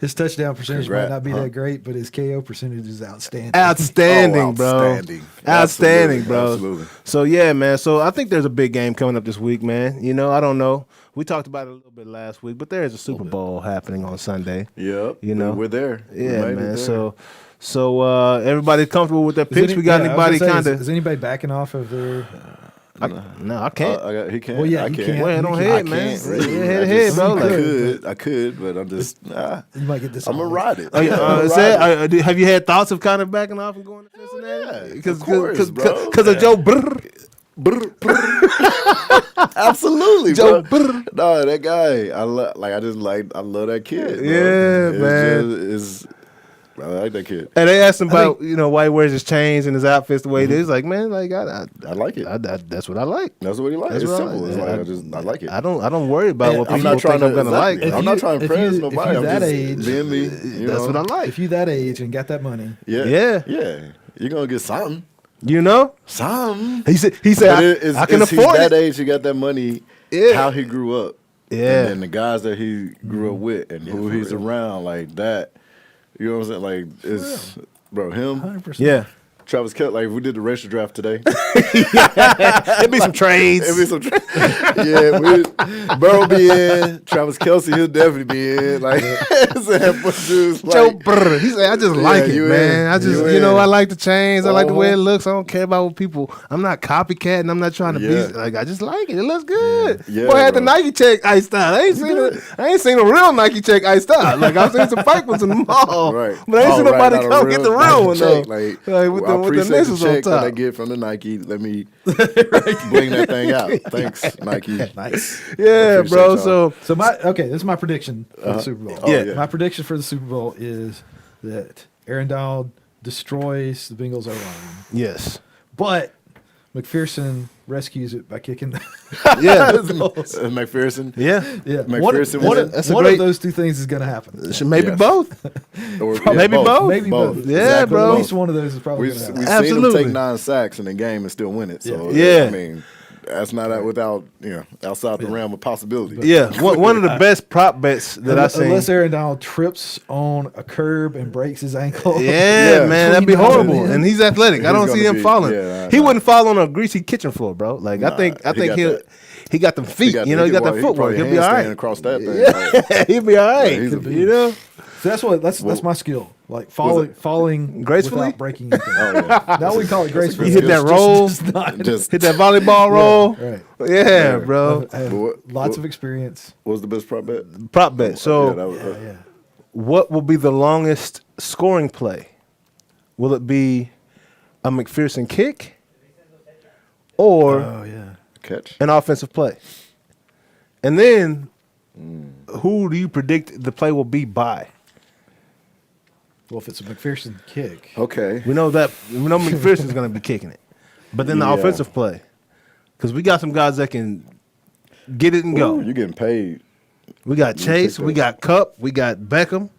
His touchdown percentage Congrats, might not be huh? that great, but his KO percentage is outstanding. Outstanding, Oh, bro. outstanding. Outstanding, Absolutely, bro. absolutely. So yeah, man. So I think there's a big game coming up this week, man. You know, I don't know. We talked about it a little bit last week, but there is a Super Bowl happening on Sunday. Yep. You know, we're there. We Yeah, made it man. there. So everybody comfortable with their picks? We got anybody kind Is of? anybody backing off of their? No, I can't. He can't. Well, yeah, I you can't. can't. Go ahead on You head, I man. can't really. Go ahead, I head, just- bro. I could, but I'm just. You might get this. I'm gonna ride it. Have you had thoughts of kind of backing off and going to Cincinnati? yeah, of course, bro. Because of Joe Burr. Absolutely, Joe bro. Burr. No, that guy. I love that kid. Bro. Yeah, man. I like that kid. And they asked him about why he wears his chains and his outfits the way it is. Like, man, like I like it. that's what I like. That's what he likes. That's It's what I simple. like. It's Yeah, like I like it. I don't worry about what I'm people not think I'm gonna like. If I'm you- not trying to if praise you- nobody. if I'm you that just age, being me. That's what I like. If you that age and got that money, Yeah. You're gonna get something. You know, Some. he said But I can is afford he's that it. age, he got that money. Yeah. How he grew up. Yeah. And then the guys that he grew up with and who he's around, like that. You know what I'm saying? Like it's him. 100%. Yeah. Travis Kelce, like we did the racial draft today. It'd be some trades. It'd be some Burrow be in. Travis Kelce, he'll definitely be in. Like, Joe Burr. He said, I just like it, you man. in. I just, You in. I like the chains. I like the way it Uh-huh. looks. I don't care about what people. I'm not copycatting. I'm not trying to Yeah. be like. I just like it. It looks good. Yeah, Boy, I had the bro. Nike check iced out. I ain't seen a real Nike check iced out. Like I've seen some fake ones in the mall, Right. but I ain't seen Oh, nobody right, not a come real get the Nike real one though. check. Like, with I the appreciate the initials on check that I top. get from the Nike. Let me bling that thing out. Thanks, Nike. Nice. Yeah, Appreciate bro. y'all. So This is my prediction for the Super Bowl. Oh, yeah. My prediction for the Super Bowl is that Aaron Donald destroys the Bengals O-line, yes, but McPherson rescues it by kicking. yeah, McPherson. yeah. Yeah, McPherson one, wins of, it. one That's a of those two things is going to happen. Maybe Yes. both. Or, Maybe both. Maybe both. Yeah, But bro. At least one of those is probably We've going to seen happen. him Absolutely. take 9 sacks in the game and still win it. So Yeah. I mean, that's not without outside the realm of possibility. Yeah, one of the best prop bets that I seen. Unless Aaron Donald trips on a curb and breaks his ankle. Yeah, man, that'd be Between now horrible. then. And he's athletic. I He's don't see gonna him be- falling. yeah, He wouldn't fall on a greasy kitchen floor, bro. Like I think he got he got them feet. He got that footwork. He'll be all right. Across that thing. Yeah, he'll be all right. he's a You know, So that's my skill. Like falling Gracefully? without breaking anything. Oh, yeah. Now we call it gracefully. you hit that Just- roll, just not- Just hit that volleyball roll. right. Yeah, bro. I have lots of experience. What was the best prop bet? Prop bet. So, Yeah, that was, Yeah. what will be the longest scoring play? Will it be a McPherson kick or Oh yeah. catch. an offensive play? And then, who do you predict the play will be by? Well, if it's a McPherson kick, Okay. We know McPherson's going to be kicking it, but then the Yeah. offensive play, because we got some guys that can get it and go. Ooh, you're getting paid. We got Chase, pick we got Cup, we got Beckham,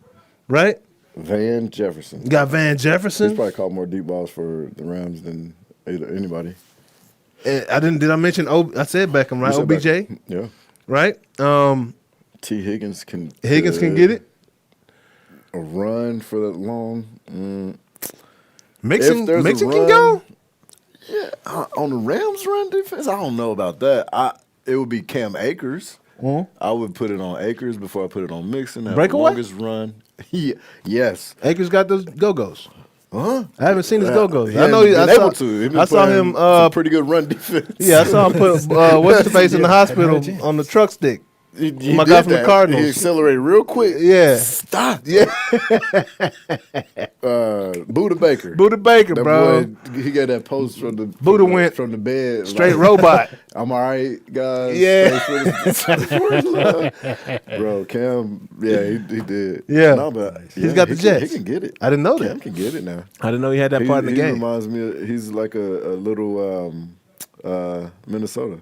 right? Van Jefferson. We got Van He's Jefferson. probably caught more deep balls for the Rams than anybody. Did I mention? I said Beckham, right? You said OBJ, Beckham. Yeah. right? T. Higgins can. Higgins can get it. A run for that long. Mixon there's a can run- go? Yeah, on the Rams run defense, I don't know about that. It would be Cam Akers. I would put it on Akers before I put it on Mixon. Have Breakaway? the longest run. Yes. Akers got those go-go's. Huh? I haven't seen his go-go's. He I know. hasn't been able to. He's been I saw playing him. some pretty good run defense. Yeah, I saw him put what's his face in the hospital on the truck stick. He My did guy from the that. Cardinals. He accelerated real quick. Yeah. Stop. Yeah. Buda Baker. Buda Baker, That bro. boy, he got that post from the Buda went from the bed. Straight robot. I'm all right, guys. Yeah. Bro, Cam, yeah, he did. Yeah. No, but He's got the Jets. He can get it. I didn't know Cam that. can get it now. I didn't know he had that part in the He game. reminds me of, he's like a little Minnesota.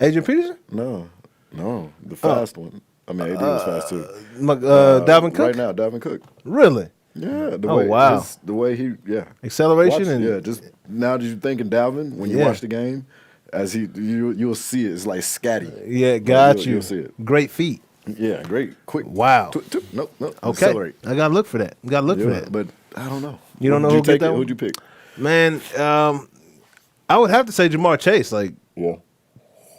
Adrian Peterson? No, the fast one. I mean, AD was fast too. Dalvin Cook? Right now, Dalvin Cook. Really? Yeah. Wow. The way he, yeah. Acceleration Watch, and yeah, just now that you thinking Dalvin, when you Yeah. watch the game, as you'll see it. It's like scatty. yeah, got you. You'll see it. Great feet. Yeah, great, quick. Wow. Nope. Okay. Accelerate. I gotta look for that. Got to look for Yeah, that. but I don't know. You don't know Who'd who you get that one? Who'd you pick? Man, I would have to say Jamar Chase, like Yeah,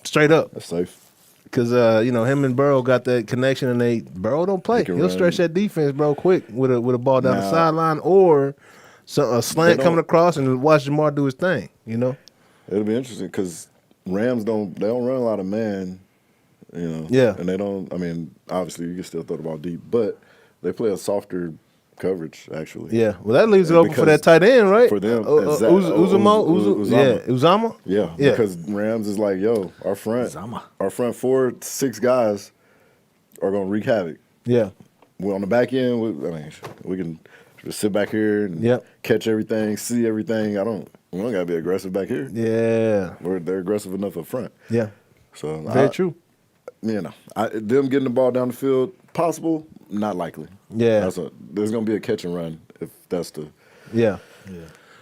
straight up, that's safe. because him and Burrow got that connection, and Burrow don't play. He can He'll run. stretch that defense, bro, quick with a ball down the Now- sideline or a slant They coming don't- across, and watch Jamar do his thing. You know? It'll be interesting because Rams don't run a lot of man, Yeah. and they don't. I mean, obviously you can still throw the ball deep, but they play a softer coverage actually. Yeah. Well, that leaves it open for Because that tight end, right? for them, Uzama. Yeah, Uzama. Yeah, Yeah. because Rams is like, yo, our front Zama. 4-6 guys are gonna wreak havoc. Yeah. We're on the back end. We can just sit back here and Yep. catch everything, see everything. We don't gotta be aggressive back here. Yeah. They're aggressive enough up front. Yeah. So Very true. Them getting the ball down the field, possible, not likely. Yeah. There's gonna be a catch and run if that's the. Yeah.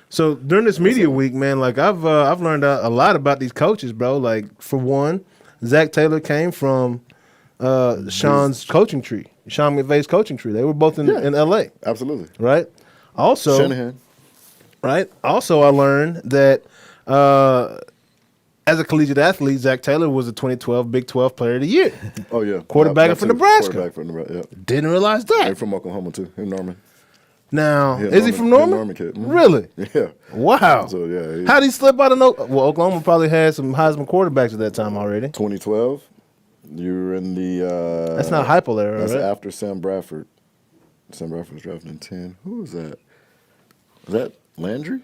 So during this media week, man, like I've learned a lot about these coaches, bro. Like for one, Zach Taylor came from Sean's coaching tree, Sean McVay's coaching tree. They were both in L.A. Absolutely. Right. Also, Shanahan. right. Also, I learned that as a collegiate athlete, Zach Taylor was a 2012 Big 12 Player of the Year. Oh yeah. Quarterback That's for it. Nebraska. Quarterback for Nebraska. Yeah. Didn't realize They're that. from Oklahoma too. In Norman. Now, Yeah, is he from Norman? Norman kid. Mhm. Really? Yeah. Wow. So yeah. How'd he slip out of Well, Oklahoma probably had some Heisman quarterbacks at that time already. 2012. You were in the. That's not Heupel era, That's right? after Sam Bradford. Sam Bradford was drafted in 10. Who was that? Was that Landry?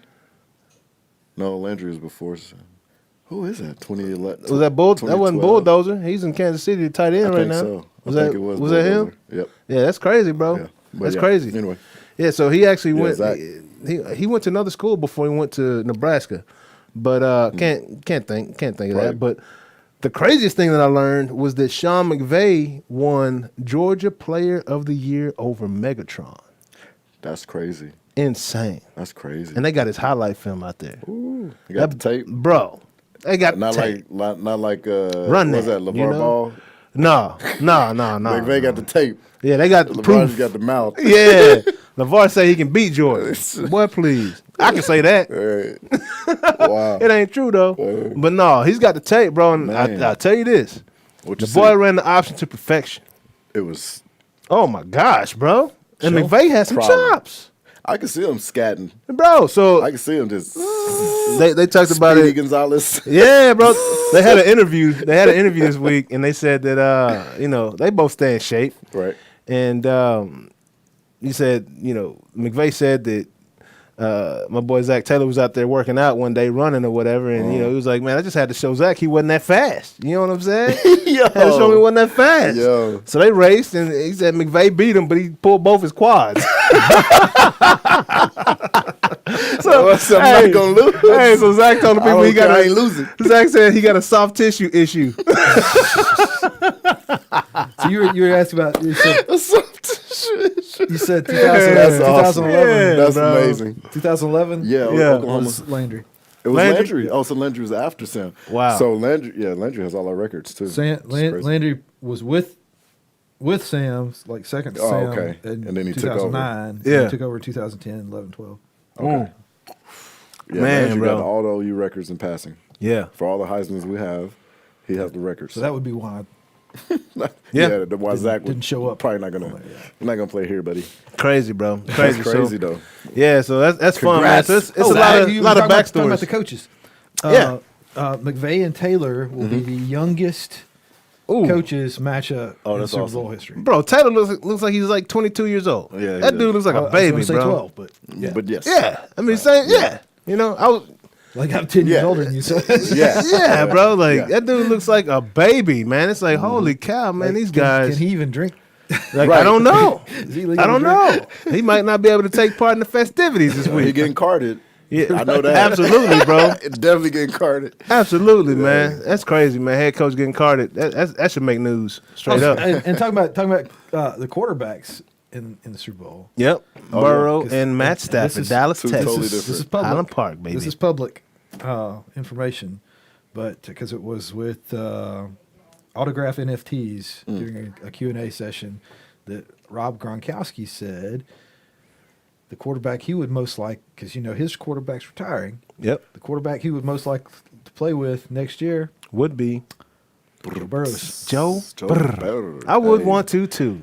No, Landry was before Sam. Who is that? 2011. Was that Bull? That wasn't 2012? Bulldozer. He's in Kansas City, the tight end I right think now. so. Was I that think it was. was that him? Bulldozer. Yep. Yeah, that's crazy, bro. Yeah. But That's yeah. crazy. Anyway. Yeah, so he actually went. Zach. He went to another school before he went to Nebraska, but can't think of Right. that. But the craziest thing that I learned was that Sean McVay won Georgia Player of the Year over Megatron. That's crazy. Insane. That's crazy. And they got his highlight film out there. Ooh, you got the tape? Bro. They got Not the tape. like Run what's that, that, LeVar you know? Ball? No. McVay got the tape. Yeah, they got the LeVar's proof. got the mouth. Yeah. LeVar say he can beat Jordan. Boy, please. I can say that. Right. Wow. It ain't true, though. But no, he's got the tape, bro. And Man. I'll tell you this. What The you boy see? ran the option to perfection. It was. Oh, my gosh, bro. And Sure. McVay had some Problem. chops. I can see him scatting. Bro, so I can see him just. they talked about Speedy it. Gonzalez. Yeah, bro. They had an interview. They had an interview this week, and they said that they both stay in shape. Right. And he said, McVay said that my boy Zach Taylor was out there working out one day running or whatever, and he was like, man, I just had to show Zach he wasn't that fast. You know what I'm saying? Yo. Had to show me he wasn't that fast. Yo. So they raced, and he said McVay beat him, but he pulled both his quads. So I'm not gonna lose. Hey, so Zach told the I people don't he got care, I ain't losing. Zach said he got a soft tissue issue. So you were asking about you said, you said 2000, That's 2011. Yeah, That's bro. amazing. 2011. Yeah, Yeah. Oklahoma. Was Landry. It was Landry? Landry. Oh, so Landry was after Sam. Wow. So Landry has all our records too. It's crazy. Landry was with with Sam, like second to Oh, Sam. okay. In And then he took over. 2009. Yeah. He took over in 2010, 11, 12. Okay. Yeah, Man, Andrew bro. got all the OU records in passing. Yeah. For all the Heismans we have, he has the records. So that would be why Yeah. why Zach didn't show up. Probably not gonna. You're not gonna play here, buddy. Crazy, bro. Crazy. That's crazy So, though. yeah, so that's fun, man. Congrats. So it's Oh, a lot of you lot were of talking about the backstories. coaches. Yeah. McVay and Taylor will be the youngest Ooh. coaches matchup Oh, in that's Super awesome. Bowl history. Bro, Taylor looks like he's like 22 years old. Yeah, he that does. dude looks like I a was baby, gonna say bro. 12, but yeah. But yes. Yeah, I mean, saying yeah. You know, I was Like I'm 10 years Yeah. older than you. So Yeah. yeah, bro. Like Yeah. that dude looks like a baby, man. It's like holy cow, man. These guys. Can he even drink? Like, Right. I don't know. Is he legal I don't to drink? know. He might not be able to take part in the festivities this He week. getting carded. Yeah, I know that. Absolutely, bro. Definitely getting carded. Absolutely, man. That's crazy, man. Head coach getting carded. That should make news straight up. And talking about the quarterbacks in the Super Bowl. Yep. Oh, Burrow yeah. and Matt This Stafford, is Dallas, two Texas. totally This is different. public. Highland Park, baby. This is public information, but because it was with autograph NFTs during a Q&A session that Rob Gronkowski said the quarterback he would most like, because his quarterback's retiring, Yep. the quarterback he would most like to play with next year, Would be Joe Burrows. Joe. Burrow. I would Hey, want to too,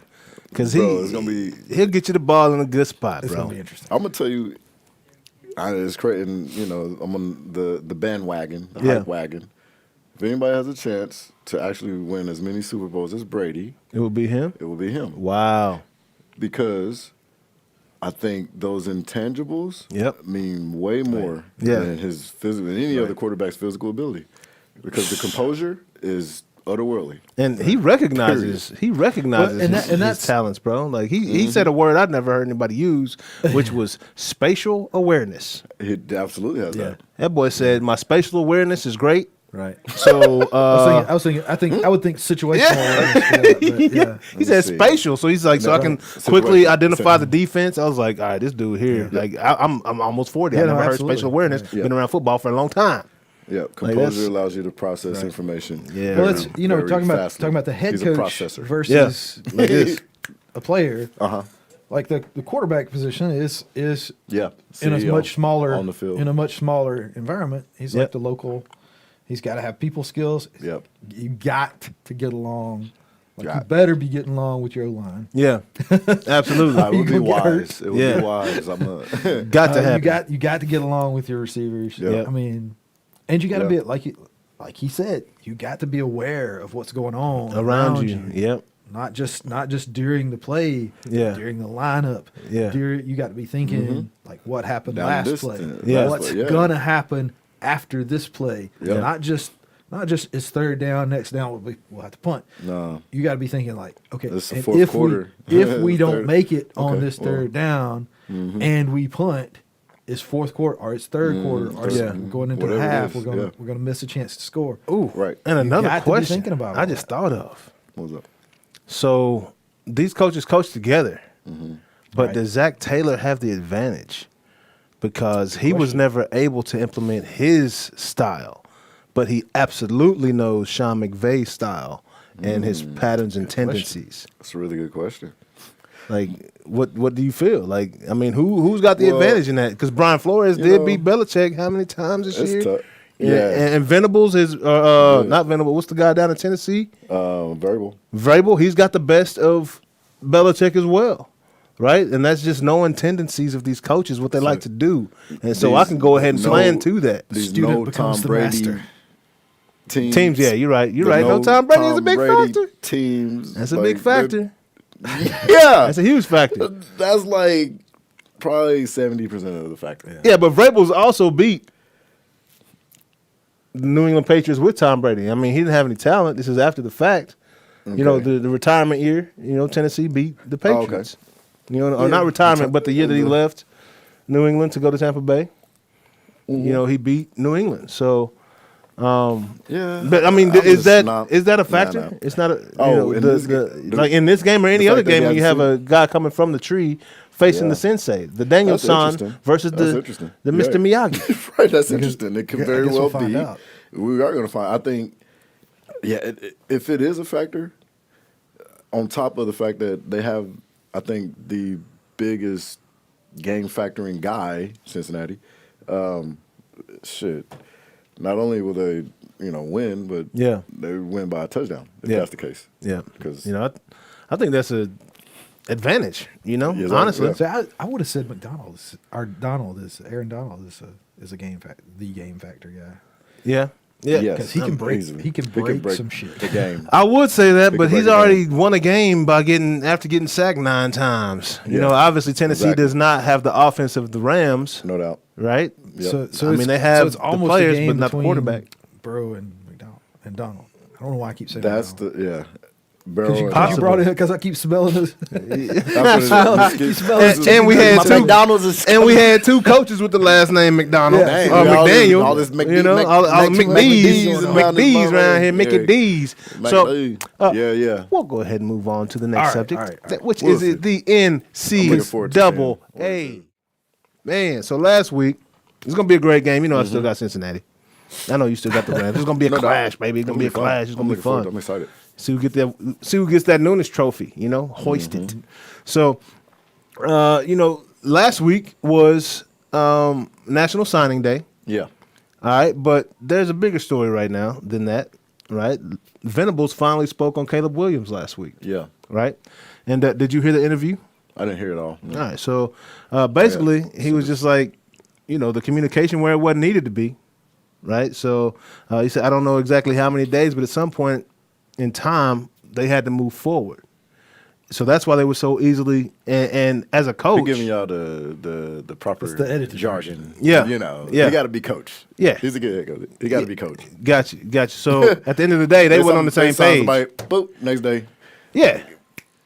because Bro, it's gonna be- he'll get you the ball in a good spot, It's bro. gonna be interesting. I'm gonna tell you, it's crazy. I'm on the bandwagon, the Yeah. hype wagon. If anybody has a chance to actually win as many Super Bowls as Brady, It would be him. it will be him. Wow. Because I think those intangibles Yep. mean way more Yeah. than his physical, than any other quarterback's physical ability. Because the composure is otherworldly. And he recognizes Well, and his that's- talents, bro. Like he said a word I'd never heard anybody use, which was spatial awareness. He absolutely has that. That boy said my spatial awareness is great. Right. So I was thinking. I would think situational. awareness for that, but yeah. he said see. spatial, so he's like, so I can Situation. quickly identify the defense. I was like, all right, this dude here, like I'm almost 40. Yeah, I no, never heard absolutely. spatial awareness. Yeah. Been around football for a long time. Yeah, that's- composure allows you to process information. Yeah. Well, it's very talking fastly. about the head He's a coach processor. versus Like this. a player. Uh-huh. Like the quarterback position is Yeah, in a CEO much smaller on the field. in a much smaller environment. He's Yep. like the local. He's got to have people skills. Yep. You got to get along. Like you Got- better be getting along with your line. Yeah, absolutely. I would be You gonna get hurt. wise. It would Yeah. be wise. I'm a Got to happen. you got to get along with your receivers. Yep. I mean, and you got to Yep. be like he said, you got to be aware of what's going on around you. Yep. Not just during the play, Yeah. during the lineup. Yeah. You got to be thinking like what happened Down last this- play. Yeah. What's Yeah. gonna happen after this play? Yeah. Not just it's third down, next down we'll have to punt. no. You got to be thinking like, okay, This is the and fourth quarter. if we don't Third- make it on okay, this well. third down and we punt, it's fourth quarter or it's third quarter or Yeah. we're going into the Whatever it half. is, We're yeah. gonna miss a chance to score. Ooh, Right. And another got to be question thinking about I all just that. thought of. What's up? So these coaches coach together, but Right. does Zach Taylor have the advantage? Because he was never able to implement his style, but he absolutely knows Sean McVay's style and his patterns and tendencies. That's a really good question. Like, what do you feel? Like, I mean, who's got the Well, advantage in that? Because Brian Flores you did know, beat Belichick how many times this It's year? tough. Yeah, Yeah. and Venables is not Venable. What's the guy down in Tennessee? Variable. Vrabel. He's got the best of Belichick as well, right? And that's just knowing tendencies of these coaches, what they like to do, and so I can go ahead and plan to that. These student no becomes Tom the Brady master. Teams, yeah, you're right. You're the right. No, Tom Brady is a big Brady factor. Teams. That's a like, big factor. Yeah, That's a huge factor. that's like probably 70% of the factor. Yeah, but Vrabel's also beat the New England Patriots with Tom Brady. I mean, he didn't have any talent. This is after the fact. You know, Okay. the retirement year, Tennessee beat the okay. Patriots. Or not retirement, but the year that he left New England to go to Tampa Bay. He beat New England. So, Yeah, but I mean, I'm is just that a factor? no. It's not a In this game, like in this game or any the other fact that game he when you has have to a guy coming from the tree facing Yeah. the sensei, the Daniel That's San interesting. versus That's the interesting. Mr. Yeah. Miyagi. Right, that's interesting. It can I very guess well we'll find be. out. We are going to find. I think, if it is a factor, on top of the fact that they have, I think, the biggest game factoring guy, Cincinnati. Shit. Not only will they, win, but they win by a touchdown if that's the case. Yeah, because I think that's a advantage. Honestly. Yeah. So I would have said Aaron Donald is a game factor guy. Yeah. Yeah, because he can break some shit. The game. I would say that, but he's already won a game after getting sacked 9 times. Obviously Tennessee does not have the offense of the Rams. No doubt. Right? Yep. So they have the players, but not the quarterback. Burrow and Donald. I don't know why I keep saying that's that. Burrow. Because you brought it because I keep smelling this. And we had two coaches with the last name McDonald. Yeah. McDaniel. All this McDee's around here, Mickey D's. So we'll go ahead and move on to the next subject, which is the NCAA. Man, so last week, it's going to be a great game. I still got Cincinnati. I know you still got the Rams. It's going to be a clash, baby. It's going to be a clash. It's going to be fun. I'm excited. See who gets that Noonish trophy, hoisted. So, last week was National Signing Day. Yeah. All right, but there's a bigger story right now than that, right? Venables finally spoke on Caleb Williams last week. Yeah. Right? And did you hear the interview? I didn't hear it all. No. All right, so basically he was just like, the communication where it wasn't needed to be, right? So he said, I don't know exactly how many days, but at some point in time, they had to move forward. So that's why they were so easily, and as a coach. We're giving y'all the proper jargon. Yeah. You got to be coach. Yeah. He's a good head coach. He got to be coach. Got you. So at the end of the day, they weren't on the same page. Boop, next day. Yeah.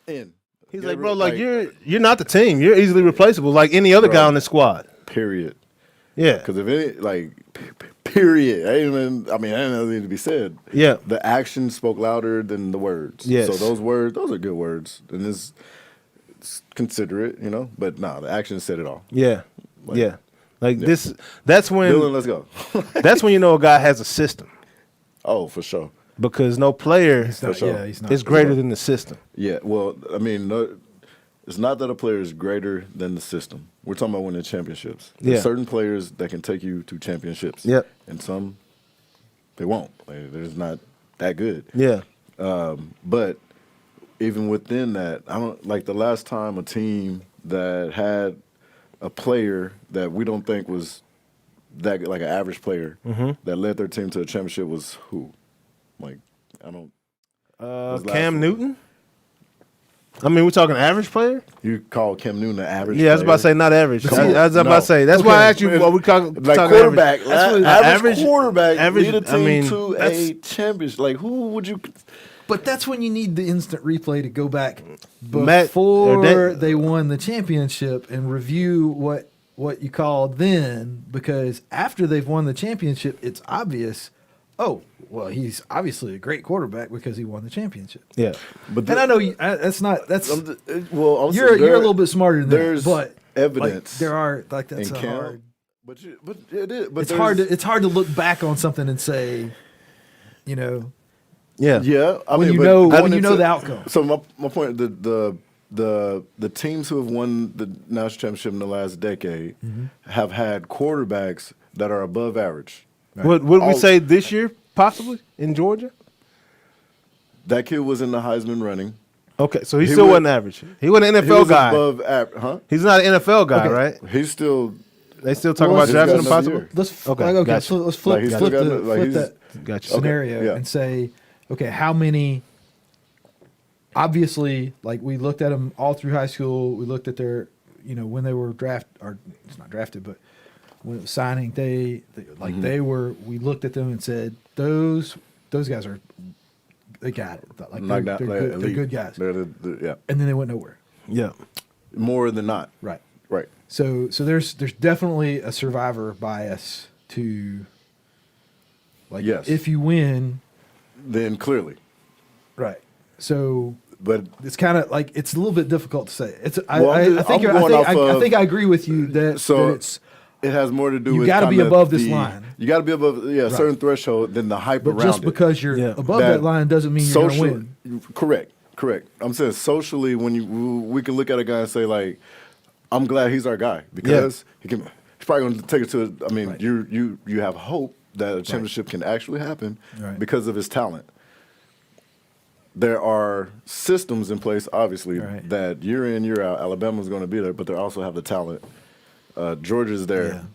In. He's like, bro, you're not the team. You're easily replaceable like any other guy on the squad. Period. Yeah. Because if any, period. I ain't nothing to be said. Yeah. The action spoke louder than the words. Yes. So those are good words. And it's considerate, but the action said it all. Yeah. That's when Dylan, let's go. that's when a guy has a system. Oh, for sure. Because no player he's not is greater than the system. Yeah, well, it's not that a player is greater than the system. We're talking about winning championships. There's certain players that can take you to championships. Yep. And some, they won't. They're just not that good. Yeah. But even within that, I don't like the last time a team that had a player that we don't think was that good, like an average player that led their team to a championship was who? Cam Newton? We're talking average player? You call Cam Newton an average player? I was about to say not average. I was about to say. That's why I asked you what we talking quarterback. Average quarterback lead a team to a championship. Who would you... But that's when you need the instant replay to go back before they won the championship and review what you called then, because after they've won the championship, it's obvious, well, he's obviously a great quarterback because he won the championship. Yeah. And I know you're a little bit smarter than there's that, but evidence. there are that's a hard. But it is. But it's hard to look back on something and say, Yeah. Yeah. When you know the outcome. So my point, the teams who have won the national championship in the last decade have had quarterbacks that are above average. Right. Would we say this year, possibly, in Georgia? That kid was in the Heisman running. Okay, so he still wasn't average. He wasn't an NFL guy. Above average, huh? He's not an NFL guy, right? He's still... They still talk about Jackson impossible? Let's flip that scenario and say, okay, how many... Obviously, we looked at them all through high school. We looked at their, when they were it's not drafted, but when it was signing day, we looked at them and said, those guys they got it. They're good guys. Yeah. And then they went nowhere. Yeah. More than not. Right. Right. So there's definitely a survivor bias to, yes. If you win. Then clearly. Right. So... But it's kind of it's a little bit difficult to say. I think I agree with you that it has more to do with you got to be above this line. You got to be above a certain threshold than the hype but around it. Just because you're above that line doesn't mean you're going to win. Correct. Correct. I'm saying socially, when we can look at a guy and say like, I'm glad he's our guy because he's probably going to take it to. I mean, you have hope that a championship can actually happen because of his talent. There are systems in place, obviously, that year in, year out, Alabama's going to be there, but they also have the talent. Georgia's there.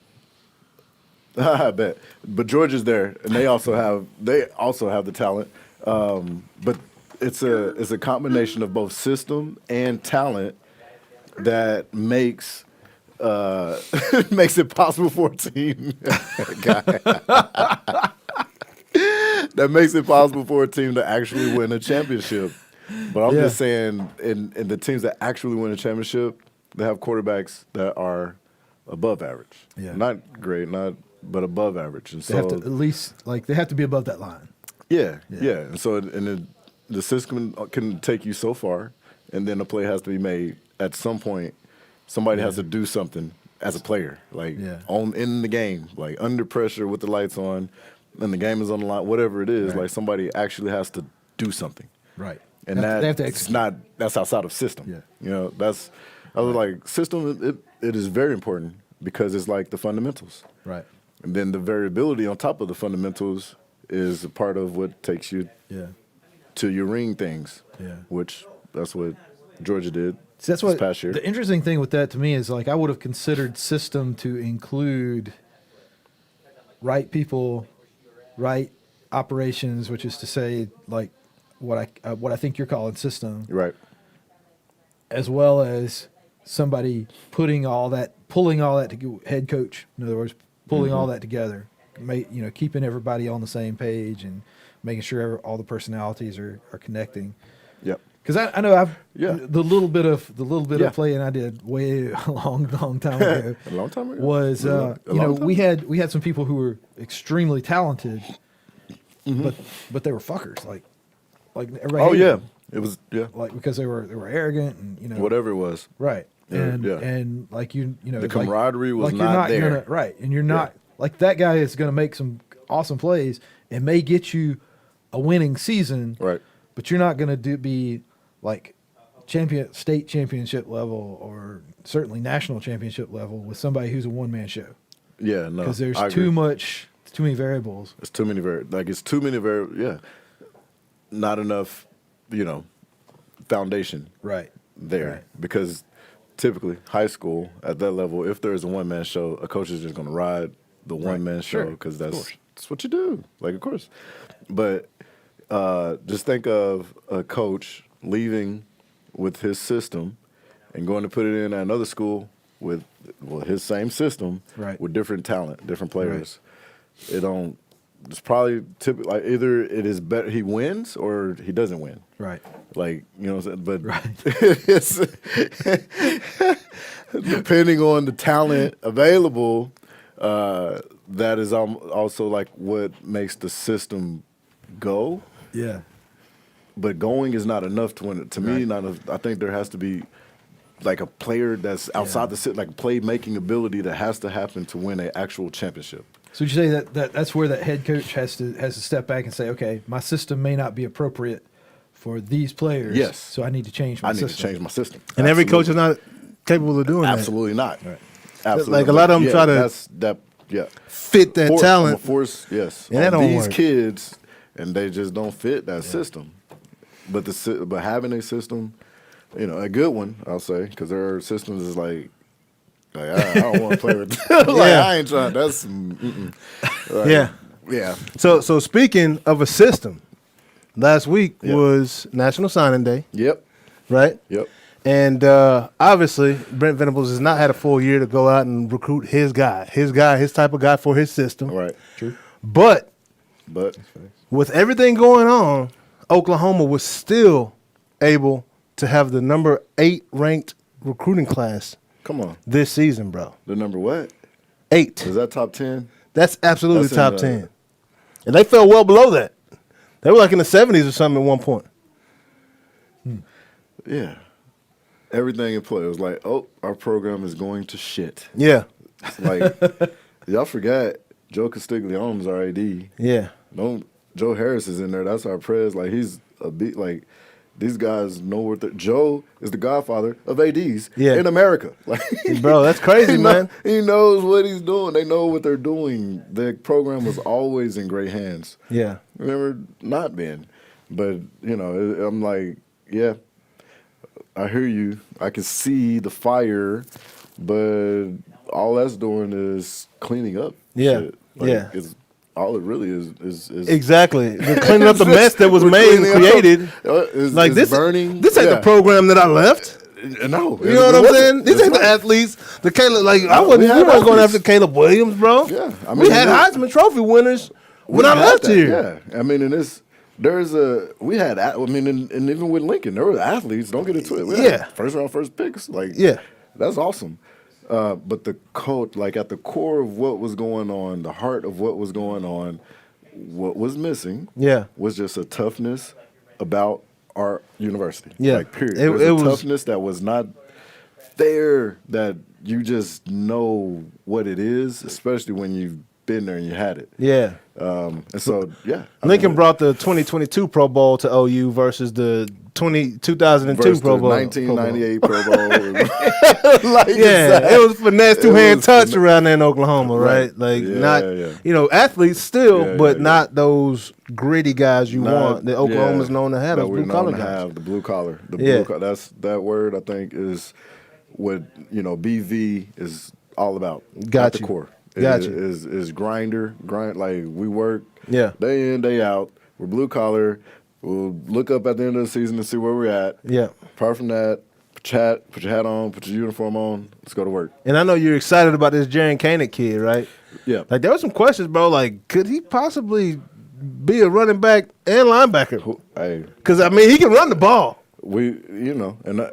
Yeah. I bet. But Georgia's there, and they also have the talent. But it's a combination of both system and talent that makes makes it possible for a team. That makes it possible for a team to actually win a championship. But I'm just saying, in the teams that actually win a championship, they have quarterbacks that are above average. Yeah. Not great, but above average. And they have to at least they have to be above that line. Yeah. And so the system can take you so far, and then a play has to be made at some point. Somebody has to do something as a player, in the game, like under pressure with the lights on, and the game is on the line, whatever it is, like somebody actually has to do something. Right. And that's outside of system. Yeah. You know, I was like, system, it is very important because it's like the fundamentals. Right. And then the variability on top of the fundamentals is a part of what takes you to your ring things, which that's what Georgia did. See, that's what past year. The interesting thing with that to me is I would have considered system to include right people, right operations, which is to say what I think you're calling system, right, as well as somebody pulling all that to head coach. In other words, pulling all that together, keeping everybody on the same page and making sure all the personalities are connecting. Yep. Because I know the little bit of playing I did way a long time ago. A long time ago was we had some people who were extremely talented, but they were fuckers like everybody. It was because they were arrogant and whatever it was and the camaraderie was not there and you're not that guy is going to make some awesome plays and may get you a winning season but you're not going to be state championship level or certainly national championship level with somebody who's a one-man show. Yeah, no. Because there's too many variables. It's too many variables. Yeah. Not enough, foundation. There. Right. Because typically high school at that level, if there's a one-man show, a coach is just going to ride the one-man show because that's what you do. Of course. But just think of a coach leaving with his system and going to put it in at another school with his same system with different talent, different players. It's probably typically either it is better he wins or he doesn't win. Right. What I'm saying? But it's depending on the talent available, that is also what makes the system go. Yeah. But going is not enough to win it. To me, not enough. I think there has to be a player that's outside the playmaking ability that has to happen to win an actual championship. So would you say that's where that head coach has to step back and say, okay, my system may not be appropriate for these players. Yes. So I need to change my system. I need to change my system. And every coach is not capable of doing Absolutely that. Not. Absolutely. A lot of them try to fit that talent. Force, yes. And that don't these work. Kids, and they just don't fit that system. But having a system, a good one, I'll say, because there are systems is I don't want to play with. I ain't trying. That's yeah. So speaking of a system, last week was National Signing Day. Yep. Right. Yep. And obviously, Brent Venables has not had a full year to go out and recruit his type of guy for his system. Right. True. But with everything going on, Oklahoma was still able to have the number 8 ranked recruiting class. Come on. This season, bro. The number what? 8. Is that top 10? That's absolutely top 10. And they fell well below that. They were in the 70s or something at one point. Yeah. Everything in play. It was our program is going to shit. Yeah. Y'all forgot Joe Castiglione's our AD. Yeah. Joe Harris is in there. That's our pres. He's a beat. these guys know what Joe is the godfather of ADs Yeah. in America. Like, Bro, that's crazy, man. He knows what he's doing. They know what they're doing. The program was always in great hands. Yeah. Remember not being. But, you know, I'm like, yeah, I hear you. I can see the fire, but all that's doing is cleaning up. Yeah. Shit. Like, all it really is Exactly. They're cleaning up the mess that was We're made and cleaning up. created. Like this burning. This ain't the program that I left. No. You know what I'm saying? These ain't the athletes. The Caleb, like I wasn't. We weren't going after Caleb Williams, bro. Yeah, I mean, we had Heisman Trophy winners when I left here. Yeah, I mean, and we had, I mean, and even with Lincoln, there were athletes. Don't get into it. We had first round, first picks. Like, that's awesome. But the coach, like at the core of what was going on, the heart of what was going on, what was missing, was just a toughness about our university. Yeah, like period. There was a toughness that was not there, that you just know what it is, especially when you've been there and you had it. Yeah. And so, Lincoln brought the 2022 Pro Bowl to OU versus the 2002 Pro Bowl. 1998 Pro Bowl. It was finesse, two-hand touch around there in Oklahoma, right? Like you know, athletes still, but not those gritty guys you want that Oklahoma's known to have, those blue-collar guys. The blue collar. Blue collar. That's that word, I think, is what, you know, BV is all about. At the core. Is grind like we work day in, day out. We're blue collar. We'll look up at the end of the season and see where we're at. Yeah. Apart from that, put your hat on, put your uniform on, let's go to work. And I know you're excited about this Jaren Kanak kid, right? Yeah. Like there were some questions, bro. Like, could he possibly be a running back and linebacker? Because I mean, he can run the ball. And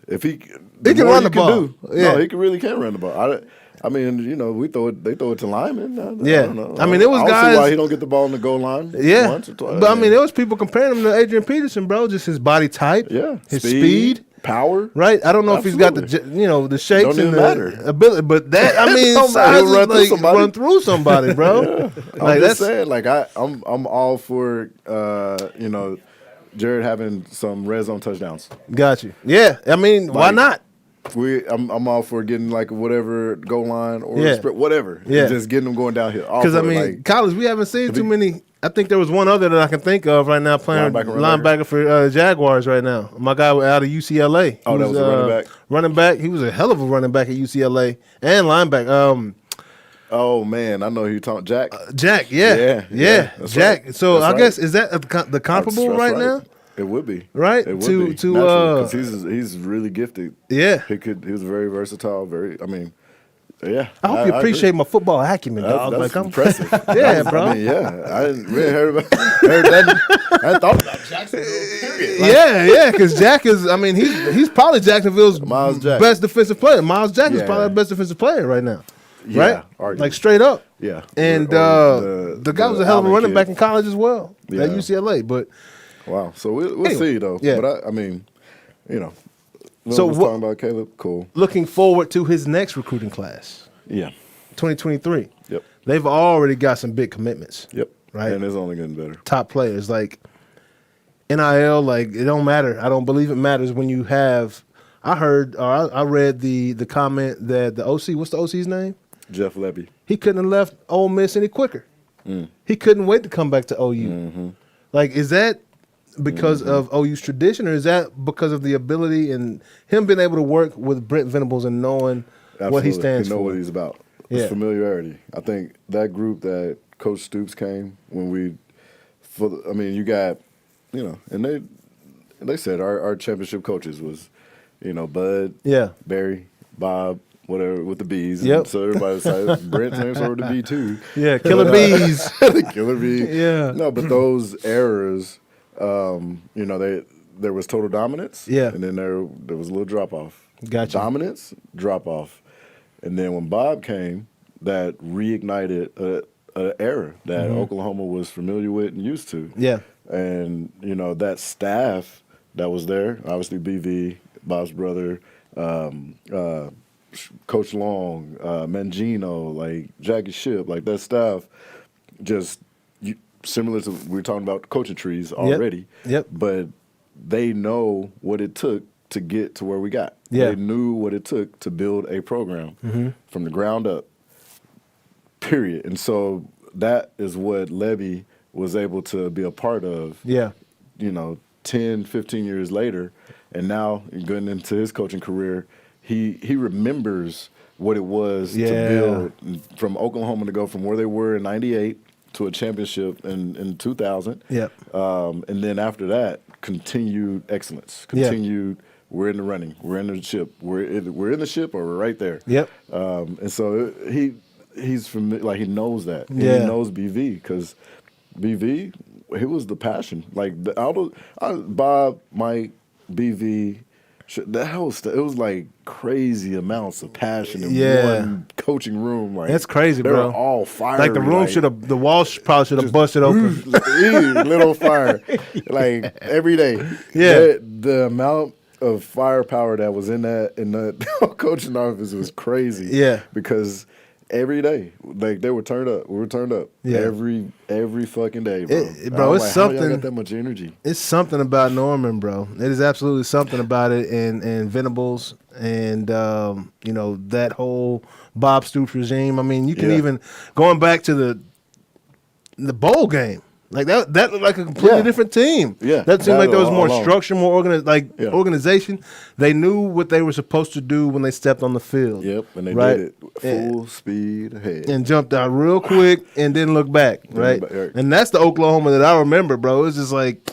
if he can run the ball. No, he really can run the ball. I mean, you know, they throw it to linemen. I don't know. I mean, it was guys. See why he don't get the ball in the goal line. Yeah, once or twice. But I mean, there was people comparing him to Adrian Peterson, bro. Just his body type, his speed, power. Right. I don't know if he's got the the shapes and the ability, but that I mean, he'll run through somebody, bro. I'm just saying, like I'm all for Jared having some red zone touchdowns. Got you. Yeah, I mean, why not? I'm all for getting like whatever goal line or sprint, whatever. Yeah, just getting them going downhill. Because I mean, college, we haven't seen too many. I think there was one other that I can think of right now playing linebacker for Jaguars right now. My guy out of UCLA. Oh, that was a running back. Running back. He was a hell of a running back at UCLA and linebacker. Oh man, I know who you're talking. Jack. Jack. Yeah. Jack. Right. So I guess is that the comparable that's right now? It would be right it would to be. because he's really gifted. Yeah, he was very versatile. I mean, yeah. I hope you appreciate my football acumen, dog. That's like, impressive. Yeah, bro. I mean, I didn't really heard that. I hadn't thought about Jacksonville. Period. Yeah, because Jack is. I mean, he's probably Jacksonville's best defensive player. Miles Jack is probably the best defensive player right now. Yeah, right? Like straight up. Yeah. And the guy was a hell of a running back in college as well at UCLA, but. Wow. So we'll see, though. Yeah. But I mean, you know. So was talking about Caleb, cool. Looking forward to his next recruiting class. Yeah. 2023. Yep. They've already got some big commitments. Yep. Right. And it's only getting better. Top players. Like NIL, like it don't matter. I don't believe it matters when you have I read the comment that the OC, what's the OC's name? Jeff Lebby. He couldn't have left Ole Miss any quicker. He couldn't wait to come back to OU. Mm-hmm. Like, is that because of OU's tradition, or is that because of the ability and him being able to work with Brent Venables and knowing what he stands for? Know what he's about. It's familiarity. I think that group that Coach Stoops came you got, and they said our championship coaches was, Bud, Barry, Bob, whatever, with the B's. Yep. So everybody decided Brent's name started with the B too. Yeah, Killer Bees. The Killer Bee. Yeah. No, but those eras, there was total dominance. Yeah. And then there was a little drop off. Gotcha. Dominance, drop off. And then when Bob came, that reignited an era that Oklahoma was familiar with and used to. Yeah. And, that staff that was there, obviously BV, Bob's brother, Coach Long, Mangino, like Jackie Shipp, like that staff, just similar to we're talking about coaching trees already. Yep. But they know what it took to get to where we got. Yeah. They knew what it took to build a program from the ground up. Period. And so that is what Levy was able to be a part of. Yeah. 10, 15 years later, and now going into his coaching career, he remembers what it was to build from Oklahoma to go from where they were in '98 to a championship in 2000. Yep. And then after that, continued excellence. We're in the running. We're in the ship. We're in the ship, or we're right there. Yep. And so he's familiar, like he knows that. And Yeah. he knows BV because BV, it was the passion. Like Bob, Mike, BV, it was like crazy amounts of passion in one coaching room. Like that's crazy, they bro. were all fire. Like the room the walls probably should have busted open. Little fire, like every day. Yeah. The amount of firepower that was in the coaching office was crazy. Yeah. Because every day, like they were turned up. We were turned up. Yeah. Every fucking day, bro. Bro, it's like, something. How y'all got that much energy? It's something about Norman, bro. It is absolutely something about it, and Venables, and that whole Bob Stoops regime. I mean, you can even going back to the bowl game. Like that looked like a completely different team. Yeah, that seemed like there was more alone. structure, more organization. They knew what they were supposed to do when they stepped on the field. Yep, and they right? did it full speed ahead and jumped out real quick and didn't look back. Right, and that's the Oklahoma that I remember, bro. It was just like,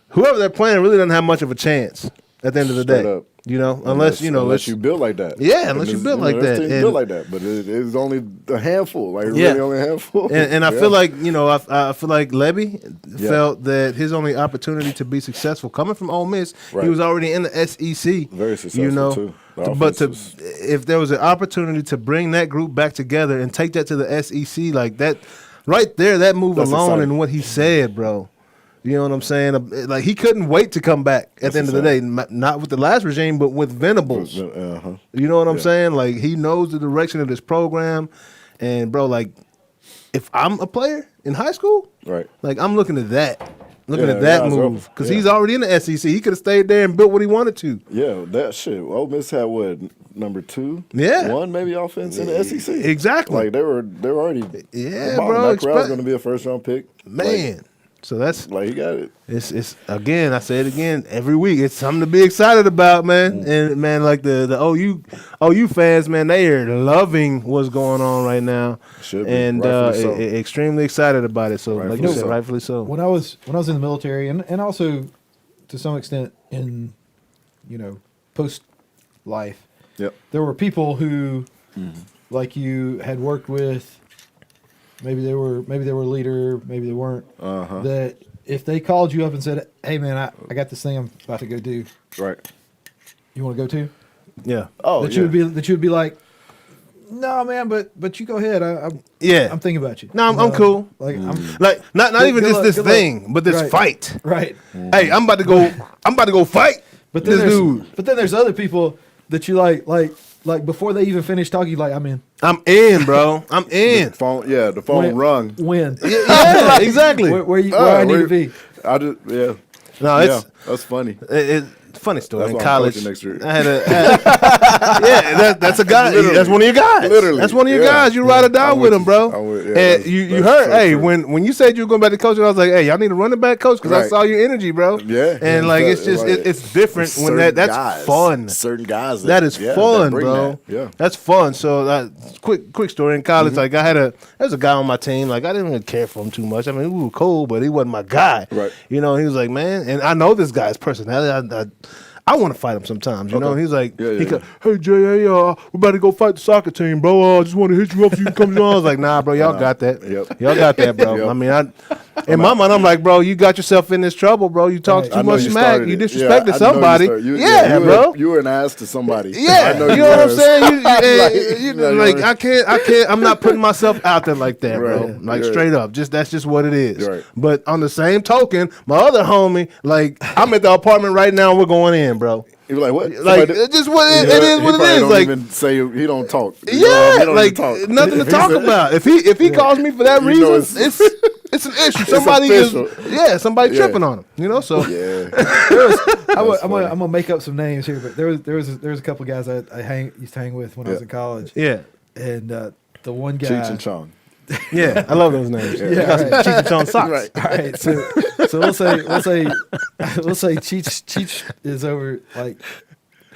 whoever they're playing really doesn't have much of a chance at the end of the day. Up. Unless you build like that. Yeah, unless you build like that. Built like that, but it's only a handful. Like really only a handful. And I feel like I feel like Levy felt that his only opportunity to be successful coming from Ole Miss, he was already in the SEC. Very successful too. But if there was an opportunity to bring that group back together and take that to the SEC, like that, right there, that move alone exciting. and what he said, bro. You know what I'm saying? Like he couldn't wait to come back at the end of the day. Not with the last regime, but with Venables. You know what I'm saying? Like he knows the direction of this program, and bro, like if I'm a player in high school, like I'm looking at that. At that move because he's already in the SEC. He could have stayed there and built what he wanted to. Yeah, that shit. Ole Miss had what, number 2? Yeah, one maybe offense in the SEC. Exactly. Like they were already. Bro. That crowd's going to be a first round pick, man. Like, so that's like he got it. It's again. I say it again every week. It's something to be excited about, man. And man, like the OU fans, man, they are loving what's going on right now, and extremely excited about it. So, like you said, rightfully so. When I was in the military, and also to some extent in post life, there were people who, like you had worked with. Maybe they were a leader, maybe they weren't. That if they called you up and said, "Hey man, I got this thing I'm about to go do. Right. You want to go too?" Yeah. Oh, you would be like, "No, man, but you go ahead. I'm thinking about you. No, I'm cool. Like not even just this thing, but this fight. Right. Hey, I'm about to go fight. But then there's other people that you like before they even finish talking, like I'm in. I'm in, bro. I'm in. The phone rung. When? Yeah, exactly. Where I need to be. No, that's funny. Funny story. That's In why I'm college, coaching next year. I had that's a guy. Literally. That's one of your guys. Literally. That's one of your guys. You ride or die with him, bro. And you heard. So hey, true. when you said you were going back to coaching, I was like, hey, y'all need a running back coach because I saw your energy, bro. Yeah. And like it's just it's different when that's fun. Certain guys. That is fun, bro. That. Yeah. That's fun. So quick story in college. Like there was a guy on my team. Like I didn't really care for him too much. I mean, we were cool, but he wasn't my guy. Right. He was like, man, and I know this guy's personality. I want to fight him sometimes, you know. He's like, hey Jay, we're about to go fight the soccer team, bro. I just want to hit you up so you can come on. I was like, nah, bro, y'all got that. Y'all got that, bro. I mean, in my mind, I'm like, bro, you got yourself in this trouble, bro. You talk too much smack. You disrespected somebody. Bro. You were an ass to somebody. Yeah, you know what I'm saying? Like I can't. I'm not putting myself out there like that, bro. Like straight up. That's just what it is. Right. But on the same token, my other homie, like I'm at the apartment right now. We're going in, bro. You're like, what? Like it's just what it is. What it is. Don't like even say he don't talk. Nothing to talk about. If he calls me for that reason, It's an issue. Somebody somebody tripping on him. You know, so I'm gonna make up some names here, but there was a couple guys I used to hang with when I was in college. Yeah, and the one guy, Cheech and Chong. Yeah, I love those names. Yeah, Cheech and Chong socks. Right. All right, so we'll say Cheech is over. Like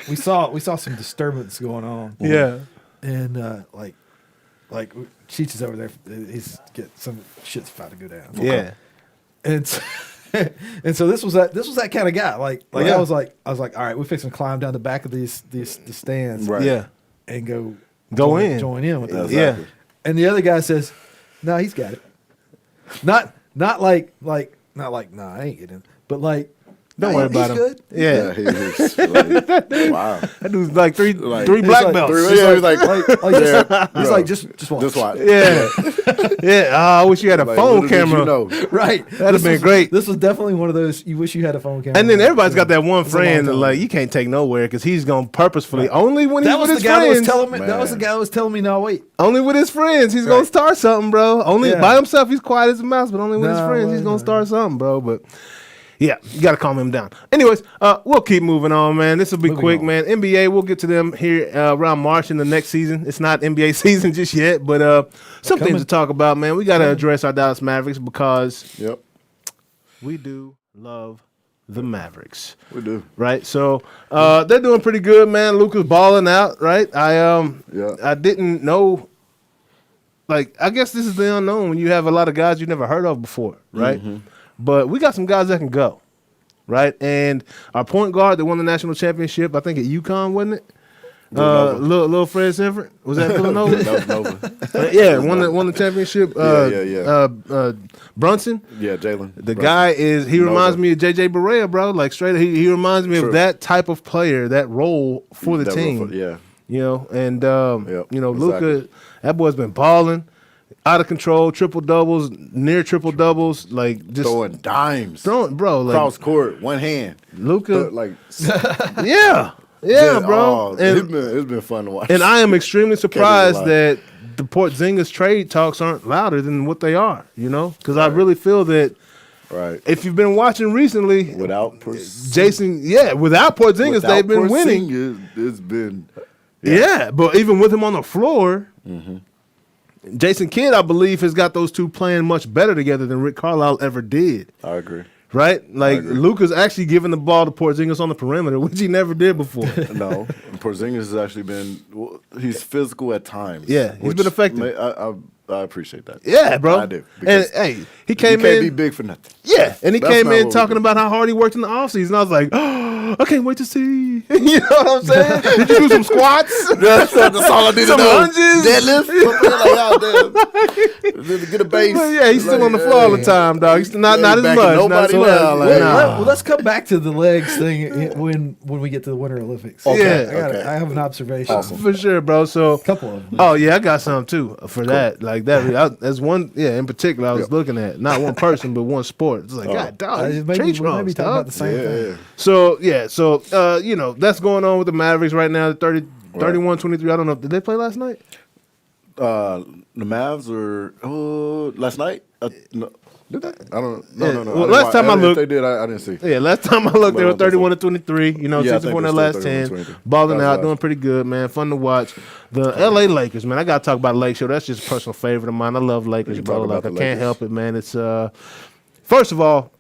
we saw some disturbance going on. Yeah, and like Cheech is over there. He's some shit's about to go down. Yeah, and so, and so this was that kind of guy. Like I was like, all right, we're fixing to climb down the back of the stands. Right. Yeah, and go join in with them. Yeah. And the other guy says, "No, he's got it." Not like nah, I ain't getting it. But like, don't worry about him. Good. Yeah, he's like, wow. That dude's like three black belts. He's like, just watch. Just watch. Yeah, yeah. Oh, I wish you had a phone camera. You know. Right. That'd have been great. This was definitely one of those. You wish you had a phone camera. And then everybody's got that one It's a long friend that time. like you can't take nowhere because he's gonna purposefully only when he's That was with the his guy that was friends. telling me. That was the guy that was telling me. No, wait. Only with his friends, he's gonna start something, bro. Only Yeah. by himself, he's quiet as a mouse, but only with his No, friends, he's wait, gonna no. start something, bro. But yeah, you gotta calm him down. Anyways, we'll keep moving on, man. This will be quick, on. man. NBA, we'll get to them here around March in the next season. It's not NBA season just yet, but some things to talk about, man. We gotta address our Dallas Mavericks because we do love the Mavericks. We do. Right, so they're doing pretty good, man. Luka's balling out, right? I didn't know. Like, I guess this is the unknown when you have a lot of guys you never heard of before, right? But we got some guys that can go, right? And our point guard that won the national championship, I think at UConn, wasn't it? Little Fred Sanford, was that Villanova? That was Nova. Yeah, won the championship. Brunson. Yeah, Jalen. The guy is. He reminds me of JJ Barea, bro. Like straight. He reminds me of that type of player, that role for the team. Yeah. You know, and you know, exactly. Luka, that boy's been balling, out of control, triple doubles, near triple doubles, like just Throwing dimes. bro, like Cross court, one hand. Luka, Like, yeah, bro. it's been fun to watch. And I am extremely surprised lie. that the Porzingis trade talks aren't louder than what they are. You know, because I really feel that. Right. If you've been watching recently, Without Jason, without Porzingis, they've been winning. It's been. Yeah, but even with him on the floor, Jason Kidd, I believe, has got those two playing much better together than Rick Carlisle ever did. I agree. Right? Like, Luka's actually giving the ball to Porzingis on the perimeter, which he never did before. No, Porzingis has actually been. He's physical at times. Yeah, he's been effective. I appriciate that. Yeah, bro. I do. And hey, he came you can't in. be big for nothing. Yeah, and he That's came not in what we talking do. about how hard he worked in the offseason. I was like, oh, I can't wait to see. You know what I'm saying? Did you do some squats? That's all I need Some to know. lunges? Deadlift. Get a base. Well, yeah, he's still on the floor all the time, dog. He's not as backing much. Not nobody so much. down, like, Nah. Well, let's come back to the legs thing when we get to the Winter Olympics. Okay, I have an observation. For sure, bro. So, Couple of them. oh yeah, I got some too for that. Like that, that's one. Yeah, in particular, I was looking at not one person, but one sport. It's like, God, dog, Maybe change we may wrongs, be talking dog. about the same thing. So you know, that's going on with the Mavericks right now. 31-23. I don't know. Did they play last night? The Mavs were last night. No. Did they? I don't. No. Well, last time I looked, if they did. I didn't see. Yeah, last time I looked, they were But I don't think 31-23. You know, Yeah, I 64 in think their they're last still 10. 31-23. Balling That was out, last. doing pretty good, man. Fun to watch. The LA Lakers, man. I gotta talk about Lake Show. That's just a personal favorite of mine. I love Lakers, can bro. talk Like about I the can't Lakers. help it, man. It's first of all,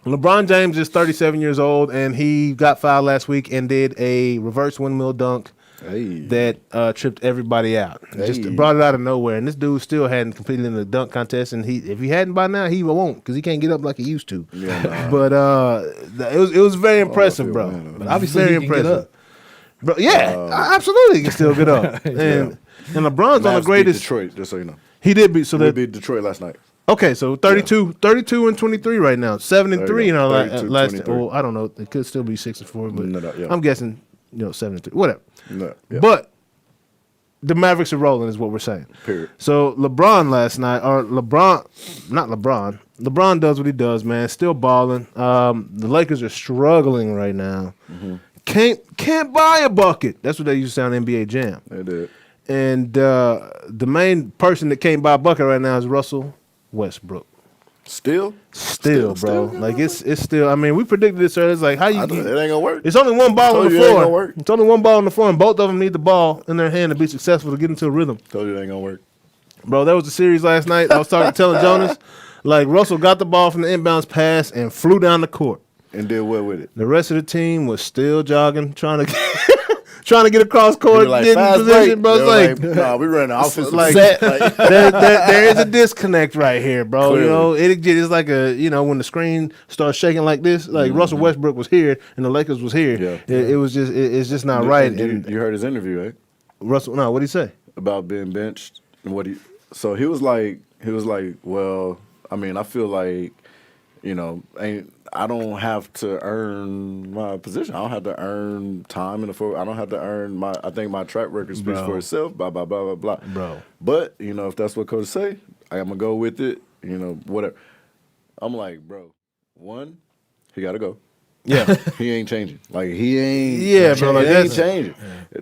LeBron James is 37 years old, and he got fouled last week and did a reverse windmill dunk that tripped everybody out. Just brought it out of nowhere. And this dude still hadn't competed in the dunk contest, and if he hadn't by now, he won't because he can't get up like he used to. Yeah, nah. But it was very impressive, bro. But obviously very he can get up. Bro, yeah, absolutely, he can still get up. And LeBron's on the Mavs greatest. beat Detroit, just so you know. He did beat. So We that beat Detroit last night. okay. So 32 and 23 right now. 7-3 in our 32, last. 23. Well, I don't know. It could still be 6-4, but No, yeah. I'm guessing 7-3. Whatever. No, yeah. But the Mavericks are rolling, is what we're saying. Period. So LeBron last night, not LeBron. LeBron does what he does, man. Still balling. The Lakers are struggling right now. Can't buy a bucket. That's what they used to say on NBA Jam. They did. And the main person that can't buy a bucket right now is Russell Westbrook. Still, bro. Like it's still. I mean, we predicted this earlier. It's like how you. It ain't gonna work. It's only one ball on the Told you it ain't gonna floor. work. It's only one ball on the floor, and both of them need the ball in their hand to be successful to get into a rhythm. Told you it ain't gonna work. Bro, that was the series last night. I was telling Jonas, like Russell got the ball from the inbounds pass and flew down the court. And did what with it? The rest of the team was still jogging, trying to get across court, Like, get in position, bro. It's like, nah, we running offensive like set. there is a disconnect right here, bro. Clearly. You know, it's like when the screen starts shaking like this, like Russell Westbrook was here and the Lakers was here. Yeah. It was just it's just not right. And You heard his interview, eh? Russell, no, what'd he say? About being benched and so he was like, well, I mean, I feel like, I don't have to earn my position. I don't have to earn time in the floor. I don't have to earn I think my track record speaks for itself, blah, blah, blah, blah, blah. Bro. But, if that's what coach say, I'm going to go with it, whatever. I'm like, bro, one, he got to go. Yeah. He ain't changing. Like, he ain't. Yeah, bro. Like, he ain't changing.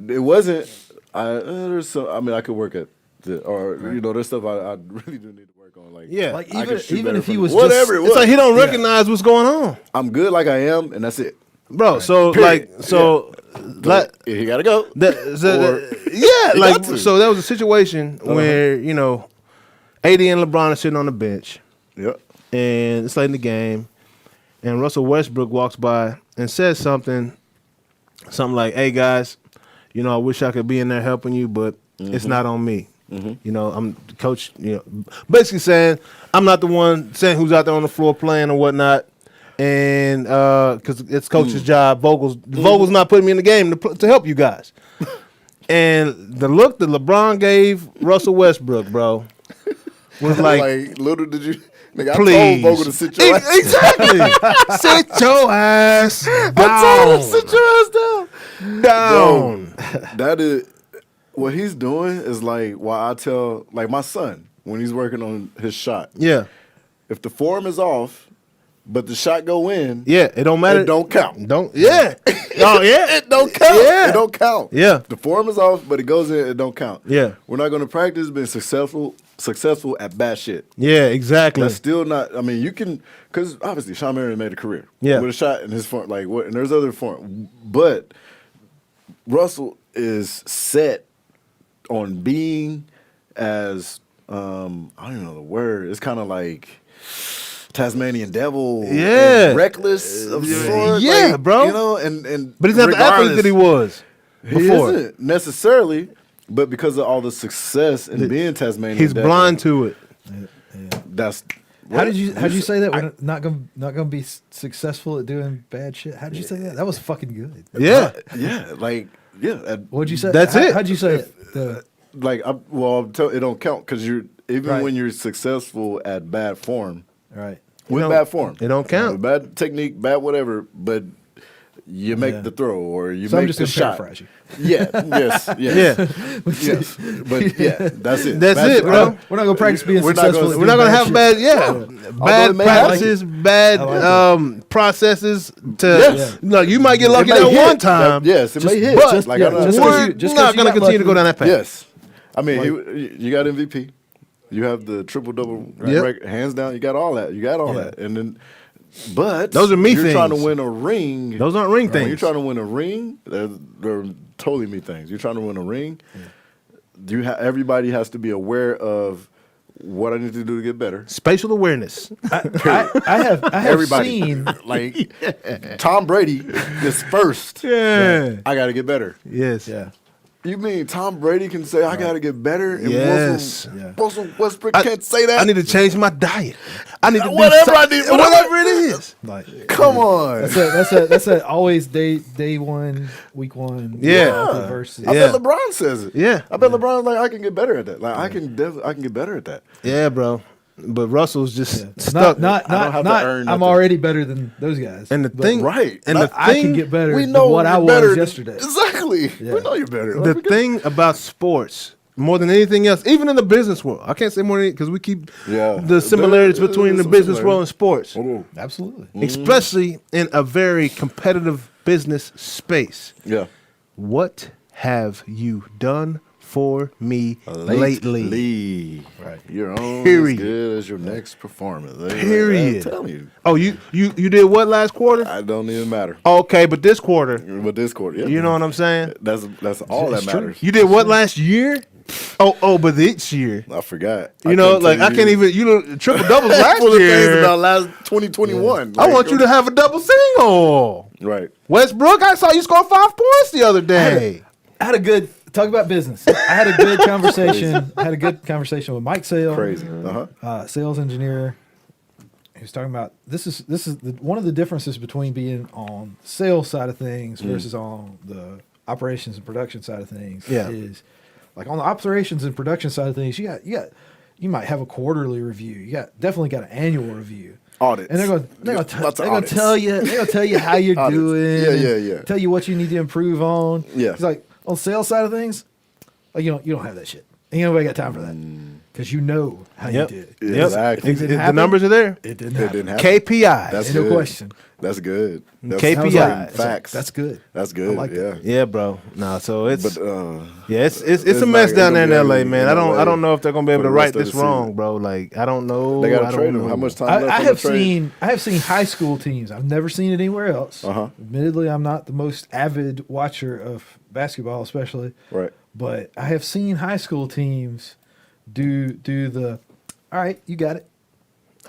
Yeah. It wasn't, there's some, I could work at there's stuff I really do need to work on. Like, yeah. Like I could shoot even better if he from was whatever it was. It's like he don't recognize what's going on. I'm good like I am, and that's it. Bro, so Period. like He got to go. So that was a situation where, AD and LeBron are sitting on the bench. Yep. And it's late in the game, and Russell Westbrook walks by and says something like, "Hey guys, I wish I could be in there helping you, but it's not on me. I'm coach. Basically saying I'm not the one saying who's out there on the floor playing or whatnot, and because it's coach's job. Vogel's not putting me in the game to help you guys." And the look that LeBron gave Russell Westbrook, bro, was like little did you. Nigga, please. I told Vogel to sit your ass Exactly. Sit your ass down. I told him to sit your ass down. Down. Bro, that is what he's doing is like why I tell like my son when he's working on his shot. Yeah. If the form is off, but the shot go in, Yeah. It don't matter. it don't count. Don't. Yeah. Oh yeah. It don't count. Yeah. It don't count. Yeah. If the form is off, but it goes in, it don't count. Yeah. We're not going to practice being successful at bad shit. Yeah. Exactly. That's still not. I mean, you can because obviously Sean Marion made a career. Yeah. With a shot in his form, like what, and there's other form, but Russell is set on being as I don't even know the word. It's kind of like Tasmanian devil, Yeah. and reckless of sort. Yeah, like, bro. And But he's not the athlete that he was He before. isn't necessarily, but because of all the success in being Tasmanian, He's devil, blind to it. That's How did you say that? We're not gonna be successfll at doing bad shit. How did you say that? That was fucking good. Yeah. What'd you say? That's it. How'd you say it? It don't count because you're even Right. when you're successful at bad form, Right. with don't- bad form, it don't count. bad technique, bad whatever, but you make the throw or you So I'm make just the gonna shot. paraphrase you. Yeah, yes, Yeah. yes. But yeah, that's it. That's it, bro. We're not gonna practice being We're not successful. gonna- at We're not doing gonna have shit. bad, bad it may happen. practices, bad processes. Yes. Like you might get lucky It may that hit. one time. Yes, it may hit. But just- like, yeah, I don't- just 'cause we're you- just 'cause not you gonna got continue to lucky. go down that path. yes. I mean, you got MVP. You have the triple double record, hands down. You got all that. You got all that, and then. But Those are me you're trying to things. win a ring. Those aren't ring When things. you're trying to win a ring, they're totally me things. You're trying to win a ring. Everybody has to be aware of what I need to do to get better. Spatial awareness. I have Everybody, seen. like Tom Brady is first. Yeah. I got to get better. Yes. Yeah. You mean Tom Brady can say I got to get better, and Yes. Russell Westbrook can't say that? I need to change my diet. I need to do Whatever I something- need- whatever it is. Like, Come on. that's a always day one, week one. Yeah. Versus. I Yeah. bet LeBron says it. Yeah. I bet LeBron's like I can get better at that. Like I can get better at that. Yeah, bro. But Russell's just Not stuck. not I don't have not. to earn I'm nothing. already better than those guys. and the But thing, right. And the I thing, can get better We than know what I you're was better yesterday. Exactly. Yeah. We know you're better. Like, the we thing about sports, more than anything else, even in the business world, I can't say more than because we keep the similarities There- between the some business similarities. world and sports, Absolutely. especially in a very competitive business space. Yeah. What have you done for me lately. Right. You're on Period. as good as your next performance. Period. I'm telling you. Oh, you did what last quarter? I don't even matter. Okay, but this quarter, But this quarter, yeah. you know what I'm saying? That's all that matters. You did what last year? But this year, I forgot. you know, like I can't even. Triple doubles last Full of things year. about last 2021. I want you to have a double single. Right. Westbrook, I saw you score 5 points the other day. I had a good talk about business. I had a good conversation. I had a good conversation with Mike Sale, Crazy. sales engineer. He was talking about this is one of the differences between being on sales side of things versus on the operations and production side of things. Yeah. Is like on the operations and production side of things, you might have a quarterly review. You definitely got an annual review. Audits. And they're going Lots of to audits. tell you how you're Audits. doing. Yeah. Tell you what you need to improve on. Yeah. It's like on the sales side of things, like you don't have that shit. Ain't nobody got time for that because you know how you did. Yep. Exactly. The numbers are there. It didn't It happen. didn't happen. KPIs. That's Ain't no good. question. That's good. That's KPIs. Facts. That's good. That's good. I like yeah. that. Yeah, bro. No, so it's But it's a mess not down there in gonna be LA, ugly man. in I LA don't know if they're gonna be able for to the right rest of this the season. wrong, bro. Like I don't know. they got I to trade don't him. know. How much time I left on have the trade? seen high school teams. I've never seen it anywhere else. Admittedly, I'm not the most avid watcher of basketball, especially. Right. But I have seen high school teams do the. All right, you got it.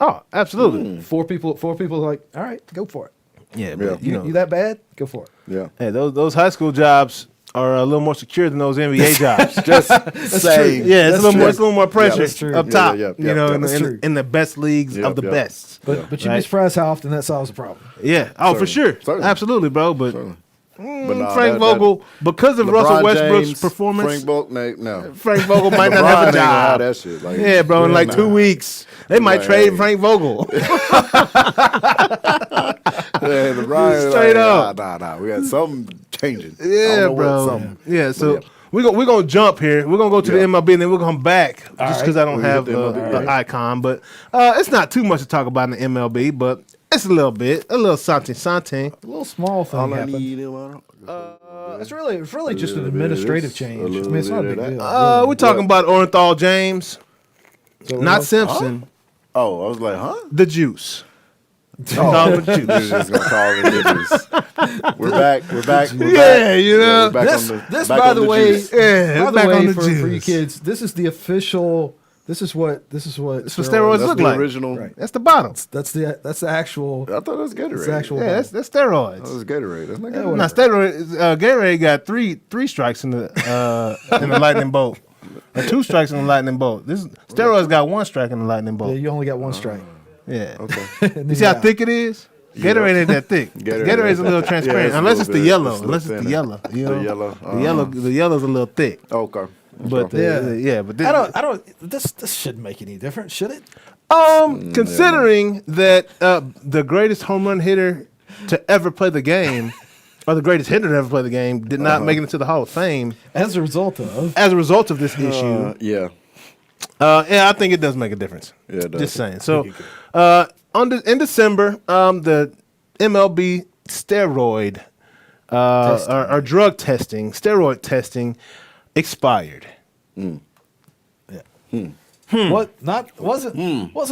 Oh, absolutely. Four people like, all right, go for it. Yeah, but Yeah. you know, You that bad? Go for it. Yeah. hey, those high school jobs are a little more secure than those NBA jobs. Just say. Yeah, it's a little more pressure that's true. up top. Yeah, you know, that's true. in the best leagues of the best. But you'd Right. be surprised how often that solves a problem. Yeah. Oh, for sure. Certainly. Absolutely, bro. But But nah, Frank that- Vogel, because of LeBron Russell Westbrook's James, performance, Frank Vogel, no. Frank Vogel might not LeBron have a ain't gonna have job. that shit. Like, Yeah, bro. In like 2 weeks, they might Right. trade Frank Vogel. Yeah, LeBron, Straight like, up. Nah. We got something changing. I don't Yeah, know what, bro. something. Yeah, so Yeah. we're gonna jump here. We're gonna go to the Yeah. MLB and then we'll come back just because I don't We'll have hit the MLB, the right. icon. But it's not too much to talk about in the MLB, but it's a little something. A little small thing All I happened. need is It's really just an little bit of administrative this, change. a I mean, little it's not a bit big of deal. that. We're talking about Orenthal James, So not what- Simpson. Oh, I was like, huh? The juice. Oh, Call it the You're juice. just gonna call it juice. We're back. Yeah, you know. we're back This, on the, this back by on the the way, juice. Yeah, by back the on way, the for you juice. kids, this is the official. This is what. It's what steroids That's look the like. original. Right. That's the bottom. That's the actual. I thought that was Gatorade. That's the actual. Yeah, that's steroids. That was Gatorade. That's not Yeah, Gatorade. Now steroid, Gatorade got three strikes in the lightning bolt, and 2 strikes in the lightning bolt. This steroids got 1 strike in the lightning Yeah, bolt. you only got one strike. Yeah. Okay. And You then see how you're thick it is? Gatorade ain't that thick. Gatorade. Gatorade's a little transparent, it's a unless little it's the bit- yellow. it's a Unless little it's the thinner. yellow. You know? The yellow. The yellow's a little thick. Okay. But Yeah. but this, I don't. This shouldn't make any difference, should it? considering that the greatest home run hitter to ever play the game, or the greatest hitter to ever play the game, did not make it into the Hall of Fame As a result of. as a result of this issue. Yeah. Yeah, I think it does make a difference. Yeah, it does. Just saying. So, in December, the MLB steroid or drug testing, steroid testing, expired. What not wasn't a well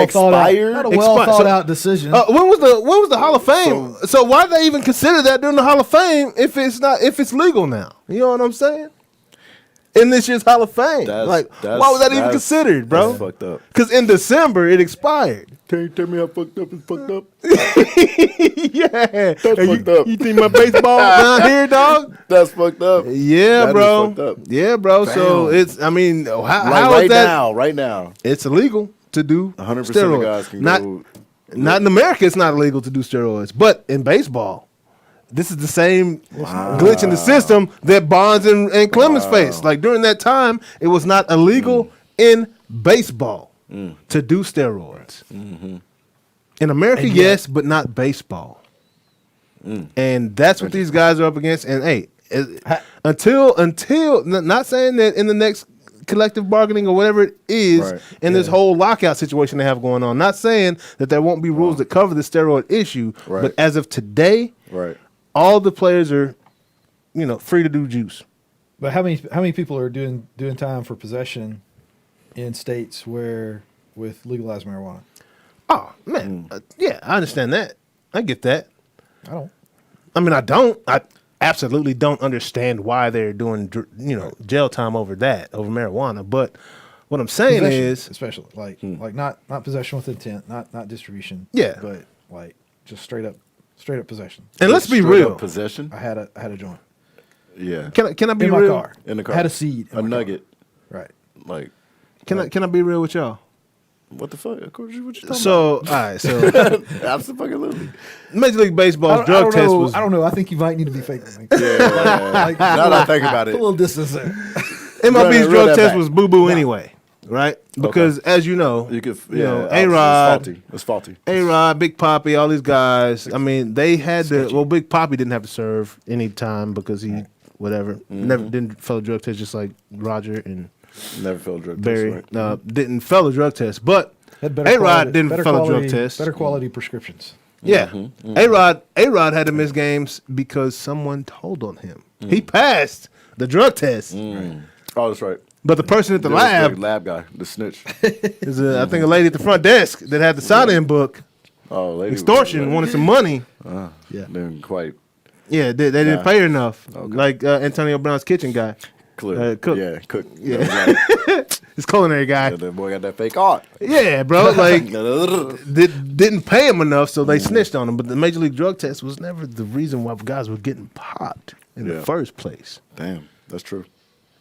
thought out Expired? not a well Expi- thought so- out decision. When was the Hall of Fame? So why do they even consider that during the Hall of Fame if it's legal now? You know what I'm saying? In this year's Hall of Fame, why was that even considered, bro? That's fucked up. Because in December it expired. Can you tell me how fucked up it's fucked up? Yeah, That's Hey, fucked up. You think my baseball down here, dog? That's fucked up. Yeah, That is bro. fucked up. Yeah, bro. So Damn. it's. I mean, how Like is that? right now, It's illegal to do 100% of steroids. guys can not, go. Not in America. It's not illegal to do steroids, but in baseball, this is the same glitch in the system that Bonds and Clemens faced. Like during that time, it was not illegal in baseball to do steroids. In America, yes, but not baseball. And that's what these guys are up against. And hey, until not saying that in the next collective bargaining or whatever it is, Right. in this whole lockout situation they have going on, not saying that there won't be rules that cover the steroid issue, Right. but as of today, Right. all the players are, free to do juice. But how many people are doing time for possession in states where with legalized marijuana? Oh man, yeah, I understand that. I get that. I don't. I mean, I don't. I absolutely don't understand why they're doing jail time over marijuana. But what I'm saying Possession, is, especially like not possession with intent, not distribution. Yeah. But like just straight up possession. and let's be Straight up real. Possession. I had a joint Yeah. Can I be in my real? car. In the car. I had a seed. In A my nugget. Car. Right. Like, Can I be real with y'all? what the fuck? Of course, what you talking So, all right. So, about? Absolutely. Major League Baseball's I drug don't test know. was. I don't know. I think you might need to be fake with me. Yeah. Like, Now that I think about a it. little distance there. MLB's Run drug that test back. was boo boo anyway, right? Because as you know, You could, A-Rod, It's faulty. A-Rod, Big Papi, all these guys. I mean, they had to. Well, Big Papi didn't have to serve any time because he whatever never didn't fail a drug test, just like Roger and Never failed drug Barry test, right? didn't fail a drug test, but Had better A-Rod quality- didn't better fail a drug quality- test. Better quality prescriptions. Yeah, A-Rod had to miss games because someone told on him. He passed the drug test, Oh, that's right. but the person at the There was lab the lab guy, the snitch. is I think a lady at the front desk that had the sign-in book. Oh, lady. Extortion, wanted some money. Yeah. Didn't quite Yeah, they didn't Yeah. pay her enough. Okay. Like Antonio Brown's kitchen guy, clear. Cook. Yeah, cook. Yeah. Yeah. his culinary guy. That boy got that fake art. Yeah, bro. Like didn't pay him enough, so they snitched on him. But the major league drug test was never the reason why guys were getting popped in the Yeah. first place. Damn, that's true.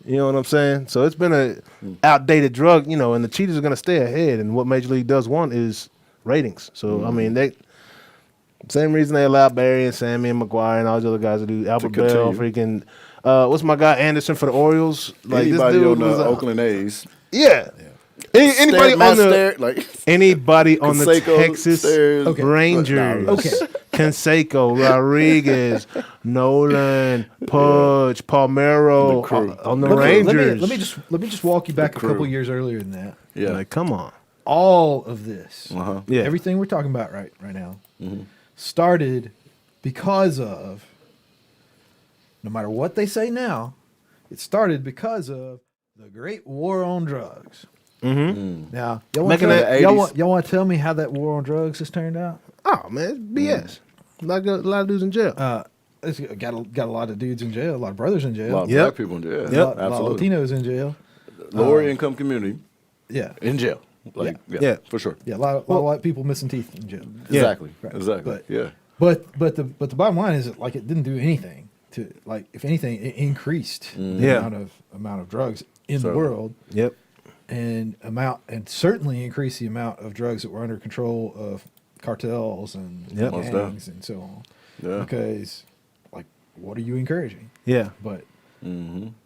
You know what I'm saying? So it's been a outdated drug, and the cheaters are going to stay ahead. And what Major League does want is ratings. So I mean, same reason they allowed Barry and Sammy and McGuire and all these other guys to do Albert Bell, freaking what's my guy Anderson for the Orioles? Like Anybody this on dude the was Oakland A's. yeah. Anybody on the anybody on the Canseco, Texas Stairs, Okay. Rangers, Okay. Canseco, Rodriguez, Nolan, Pudge, Palmero The crew. on the Let Rangers. me just walk you back a crew. couple years earlier than that. Yeah. Like, come on. All of this, Yeah. everything we're talking about right now, started because of. No matter what they say now, it started because of the Great War on Drugs. Now, y'all want Back in the 80s. y'all want to tell me how that war on drugs has turned out? Oh man, it's BS. Like a lot of dudes in jail. It's got a lot of dudes in jail, a lot of brothers in A jail, lot of Yep. black people in jail. Yep. Yeah, a lot of absolutely. Latinos in jail. Lower income community Yeah, in jail. Like, Yeah. for sure. yeah, a lot of white people missing teeth in jail. Yeah. Exactly. Right. Exactly. But- yeah. But the bottom line is that, like, it didn't do anything to, like, if anything, it increased the Yeah. amount of drugs in the So- world, Yep. and certainly increased the amount of drugs that were under control of cartels and Yep. Most gangs and so on. Yeah. Because, like, what are you encouraging? Yeah. But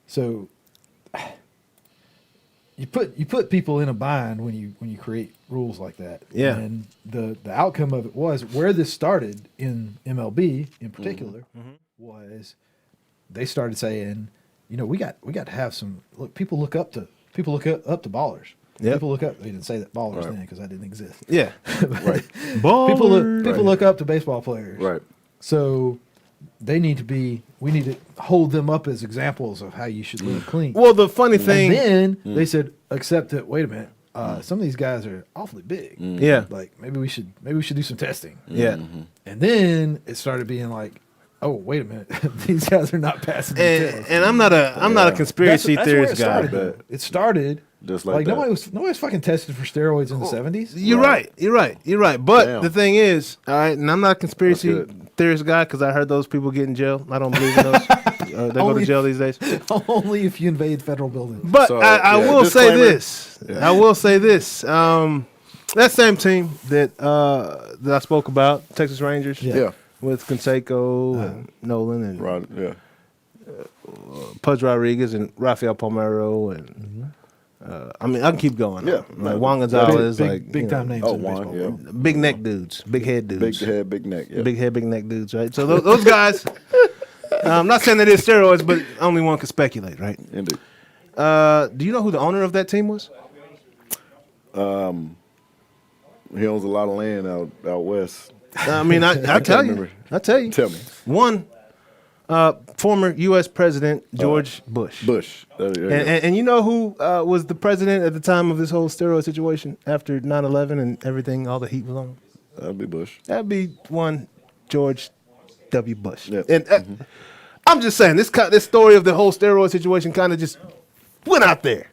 so you put people in a bind when you create rules like that. Yeah. And the outcome of it was where this started in MLB in particular was they started saying, we got to have some people look up to ballers. Yep. People look up. They didn't say that ballers Right. then because I didn't exist. Yeah. Right. People Ballers. look up to baseball players. Right. So we need to hold them up as examples of how you should live clean. Well, the funny thing. And then they said, except that, wait a minute, some of these guys are awfully big. Yeah. Like maybe we should do some testing. Yeah. And then it started being like, oh, wait a minute, these guys are not passing the test. And I'm not a conspiracy That's where theorist it guy. started. though. It started Just like that. nobody was fucking tested for steroids in the 70s. You're right. You're right. But Damn. the thing is, all right, and I'm not a conspiracy That's good. theorist guy because I heard those people get in jail. I don't believe in those. They go to Only- jail these days. Only if you invade federal buildings. But So, I yeah, will say disclaimer. this. I will say this. That same team that I spoke about, Texas Rangers, Yeah. with Canseco and Nolan and Right. Yeah. Pudge Rodriguez and Rafael Palmero and I mean I can keep going. Yeah. Like Juan Gonzalez, big, like big you time know, names. Oh, in Juan, baseball. yeah. big neck dudes, big head dudes, Big head, big neck. Yeah. big head, big neck dudes, right? So those guys. I'm not saying that it's steroids, but only one can speculate, right? Indeed. Do you know who the owner of that team was? He owns a lot of land out west. I mean, I tell you. remember. I tell you. Tell me. One, Former U.S. President George Bush. Bush. And you know who was the president at the time of this whole steroid situation after 9/11 and everything, all the heat was on him? That'd be Bush. That'd be one George W. Bush. Yep. And I'm just saying, this story of the whole steroid situation kind of just went out there.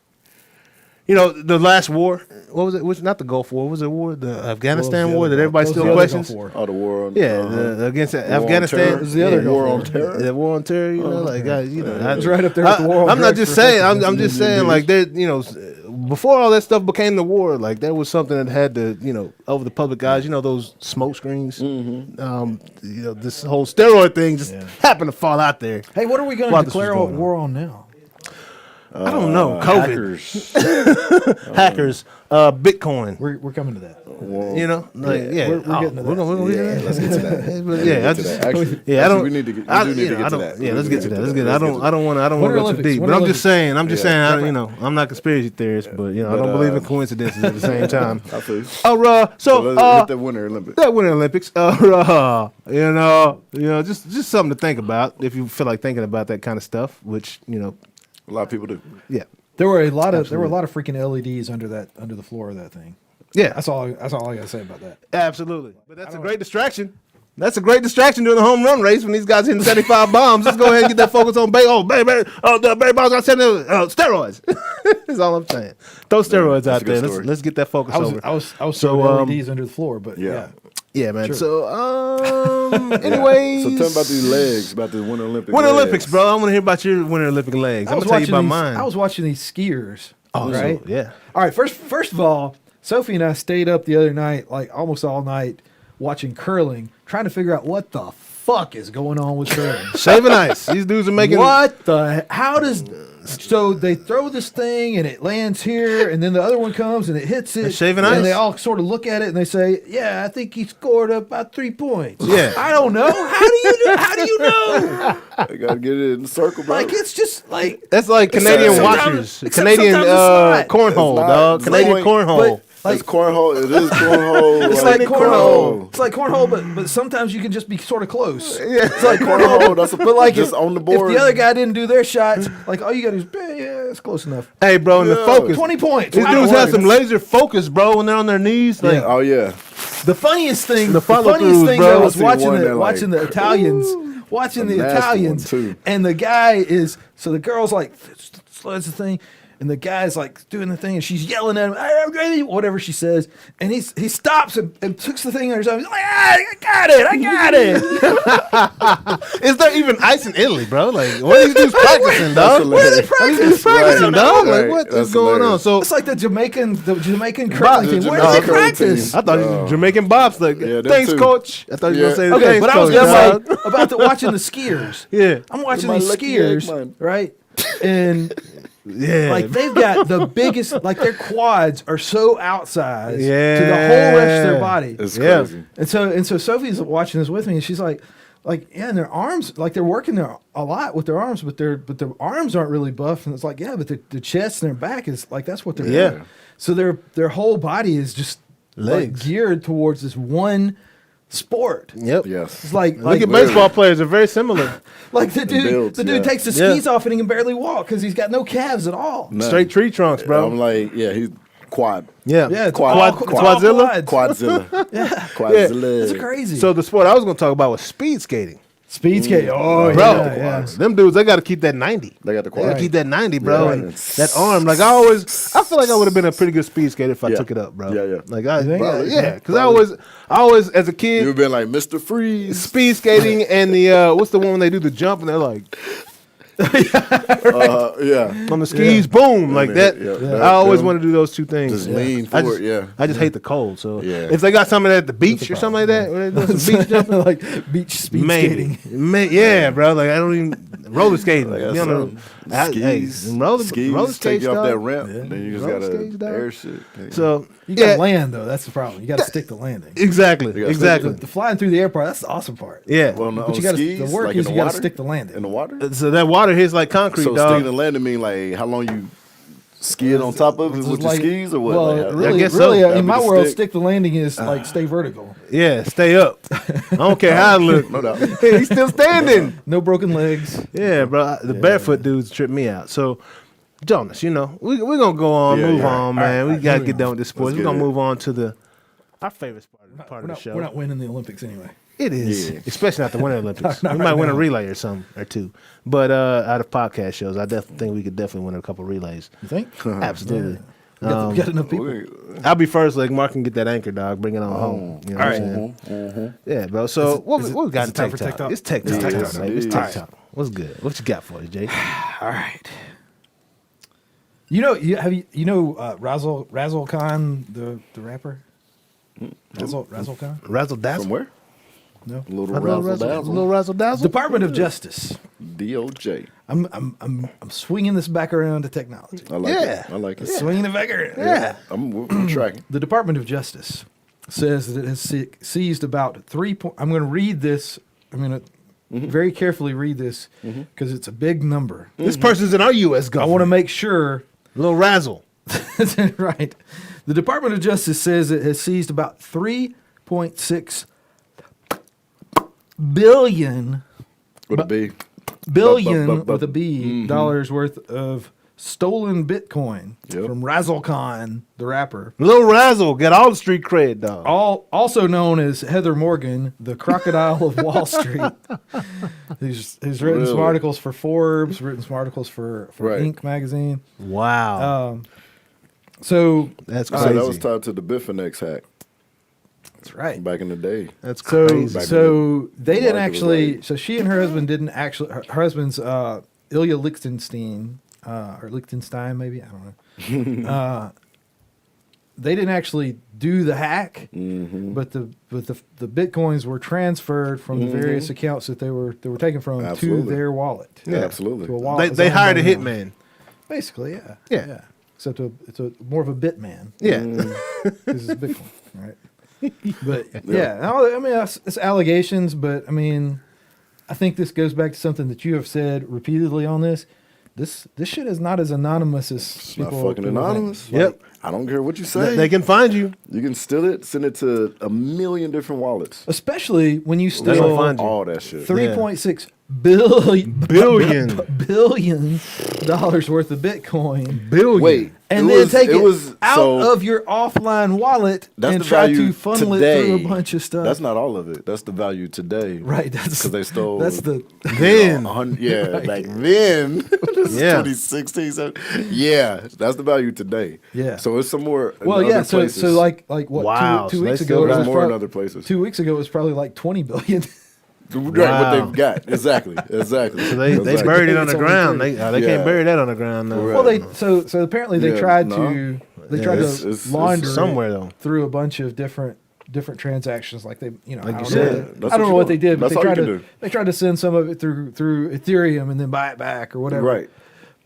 You know, the last war, what was it? Which, not the Gulf War, what was it war? The Afghanistan war that everybody still questions? Oh, the war on... against Afghanistan. It was the other war on terror. The war on terror, you know, It's right up there with the war on I'm not drugs just for saying, Texas. I'm just saying, like, there, you know, before all that stuff became the war, like, there was something that had to, you know, over the public eyes, you know, those smoke screens. You know, this whole steroid thing just happened to fall out there. Hey, what are we going While to this was declare going war on now? I don't know. COVID. Hackers. Hackers. Bitcoin. We're coming to that. You know, like We're getting to that. Let's get to that. Actually, we need to get to that. Yeah, let's get to that. Let's get. I don't want to go too deep. But I'm just saying. You know, I'm not conspiracy theorist, but you know, I don't believe in coincidences at the same time. I feel. So let's hit the Winter Olympics. That Winter Olympics. You know, just something to think about if you feel like thinking about that kind of stuff, which you know. A lot of people do. Yeah. There were a lot of freaking LEDs under the floor of that thing. Yeah. That's all I gotta say about that. Absolutely. But that's a great distraction. That's a great distraction during the home run race when these guys hitting 75 bombs. Let's go ahead and get that focus on the Barry Bonds got steroids. That's all I'm saying. Throw steroids out there. Let's get that focus over. I was so LEDs under the floor, but yeah. Yeah, man. Sure. So, anyways. So tell me about these legs, about the Winter Olympics. Winter Olympics, bro. I want to hear about your Winter Olympic legs. I'm going to tell you about mine. I was watching these skiers. Oh, right? So, yeah. All right, first of all, Sophie and I stayed up the other night, like almost all night, watching curling, trying to figure out what the fuck is going on with curling. Shaving ice. These dudes are making... So they throw this thing and it lands here, and then the other one comes and it hits it. Shaving and ice? they all sort of look at it and they say, "Yeah, I think he scored about 3 points." Yeah. I don't know. How do you know? I gotta get it in the circle, bro. Like it's just like That's like Canadian sometimes- watchers. Canadian sometimes it's not. cornhole, It's not. dog. It's Canadian like- cornhole. Like- it's cornhole. It is cornhole. It's like cornhole. It's like cornhole, but sometimes you can just be sort of close. Yeah. It's like Cornhole. cornhole. That's But like just if, on the board. if the other guy didn't do their shots, like all you got is it's close enough. Hey, bro, and the Yeah. focus. 20 points. These I don't dudes have worry. some laser focus, bro, when they're on their knees. Like, Oh yeah. The funniest thing, The the follow-throughs, funniest thing bro. though was I see watching one the that, like, watching the Italians, watching the nasty one, Italians, too. and the guy is so the girl's like sleds the thing, and the guy's like doing the thing, and she's yelling at him, whatever she says, and he stops and takes the thing in his arm. He's like, I got it. is there even ice in Italy, bro? Like, what are these dudes practicing, dog? What are they What are these dudes practicing, Right. dog? Right. Like, what is That's going on? hilarious. So, It's like the Jamaican curling team. Where do Jamaican they curling practice? team. I thought you was Jamaican bobsled. Yeah, them Thanks, too. coach. I thought you were Yeah. going to say Okay, thanks, but I was coach, just dog. like about watching the skiers. Yeah. I'm watching My these lucky egg, skiers, man. right? And Yeah. like they've got the biggest, like their quads are so outsized to the Yeah. whole rest of their body. It's Yeah. crazy. And so Sophie's watching this with me, and she's like, yeah, and their arms, like they're working there a lot with their arms, but their arms aren't really buff. And it's like, yeah, but the chest and their back is like that's what they're Yeah. doing. So their whole body is just like Legs. geared towards this one sport. Yep. Yes. It's like Look at baseball players. They're very similar. like the dude builds, the dude yeah. takes the skis off and he can barely walk because he's got no calves at all. None. Straight tree trunks, bro. I'm like, yeah, he's quad. Yeah. Yeah, it's Quad- all- quad- it's all Quadzilla? quads. Quadzilla. Yeah, Quadzilla. it's crazy. So the sport I was going to talk about was speed skating. Speed skate. Oh, Bro, yeah. them dudes, they got to keep that 90. They got the They got quad. to keep that 90, bro. Yeah. And that arm, like I feel like I would have been a pretty good speed skater if I Yeah. took it up, bro. Yeah, yeah. Like think? yeah, because I always as a kid, You've been like Mr. Freeze. speed skating and the what's the one when they do the jump and they're like Yeah. on the skis, boom, like that. Yeah. I always Them. want to do those two things. Just lean I forward, just, yeah. I just hate the cold. So Yeah. if they got something at the beach or something like that, where they do some beach jumping, like beach speed maybe, skating. yeah, bro. Like I don't even roller skating. Like You that's know, something. skis, roller skis skates, take you off dog. that ramp. Then you just Roller gotta skates, dog. air shit. So You got yeah, to land though. That's the problem. You got to stick the landing. exactly, gotta exactly. The flying through the airport. That's the awesome part. Yeah. Well, no, But on you got skis, the work like is in you the got to water? stick the landing. In the water. So that water hits like concrete, So dog. sticking the landing mean like how long you skiing on top of it It's with like- your skis or what? Well, Like, really, I guess so. really, That'd in be my the world, stick. stick the landing is like stay vertical. Yeah, stay up. I don't care how it look. No doubt. Hey, he's still standing. No broken legs. Yeah, bro. The barefoot dudes trip me out. So, Jonas, we're gonna go on, Yeah, move yeah. on, man. We gotta moving get done with this sports. Let's We're get gonna it. move on to our favorite part We're of the not, show. we're not winning the Olympics anyway. It is, Yeah. especially not the Winter Olympics. Not we right might win a now. relay or something or two. But out of podcast shows, I definitely think we could definitely win a couple relays. You think? Absolutely. We got enough people. We- I'll be first. Like Mark can get that anchor, dog. Bring it on home. You know what I'm saying? Yeah, bro. So what we got is in it time Tech for Talk? Tech Talk? It's Tech Talk. Yes, baby. it It's is. Tech Talk. What's good? What you got for us, Jay? All right. Razzle Khan, the rapper? Razzle Khan? Razzle dazzle. From where? No. Little Little razzle dazzle. Little razzle dazzle. Department of Justice. DOJ. I'm swinging this back around to technology. I like Yeah. it. I like it. Swinging it back around. Yeah. I'm tracking. The Department of Justice says that it has seized about I'm going to read this. I'm going to very carefully read this because it's a big number. This person's in our U.S. I government. want to make sure. Little razzle. That's right. The Department of Justice says it has seized about 3.6 billion Would it be? billion with a B dollars worth of stolen Bitcoin Yep. from Razzle Khan, the rapper. Little razzle. Get all the street cred, dog. Also known as Heather Morgan, the crocodile of Wall Street. He's written some Really? articles for Forbes, written some articles for Right. Inc. magazine. Wow. So That's So crazy. that was tied to the Bitfinex hack that's right. back in the day. That's So crazy. so they didn't market was actually. right. So she and her husband didn't actually. Her husband's Ilya Lichtenstein or Lichtenstein maybe, I don't know. They didn't actually do the hack, but the bitcoins were transferred from the various accounts that they were taken from Absolutely. to their wallet. Yeah, absolutely. To a wallet they that's hired a owned by them. hitman. Basically, yeah. Yeah. Except it's a more of a bit man. Yeah. This is Bitcoin, right? But yeah, I mean, it's allegations, but I mean, I think this goes back to something that you have said repeatedly on this. This shit is not as anonymous as It's not people fucking think. anonymous. Yep. Like, I don't care what you say. They can find you. You can steal it, send it to a million different wallets. Especially when you They gonna steal find you. All that shit. 3.6 billion billion dollars worth of Bitcoin. Billion. Wait, And it then was- take it was- out so of your offline wallet that's and the try value to funnel today. it through a bunch of stuff. That's not all of it. That's the value today. right. That's Because they stole. That's the Then. Yeah, back then. This is Yeah. 2016. Yeah, that's the value today. Yeah. So it's some more. in well, other yeah. So places. like what Wow, two so they weeks still ago it got was more in prob- other places. 2 weeks ago it was probably like 20 billion. Right, Wow. what they've got. Exactly. Exactly. So they Exactly. buried it on It's the only ground. three. They Yeah. can't bury that on the ground now. Correct. Well, so apparently they Yeah, tried no. to it's launder somewhere, it though. through a bunch of different transactions. Like they, Like I you don't said. know. That's I don't know you what they want. did, but That's they all you tried can to do. they tried to send some of it through Ethereum and then buy it back or whatever. Right.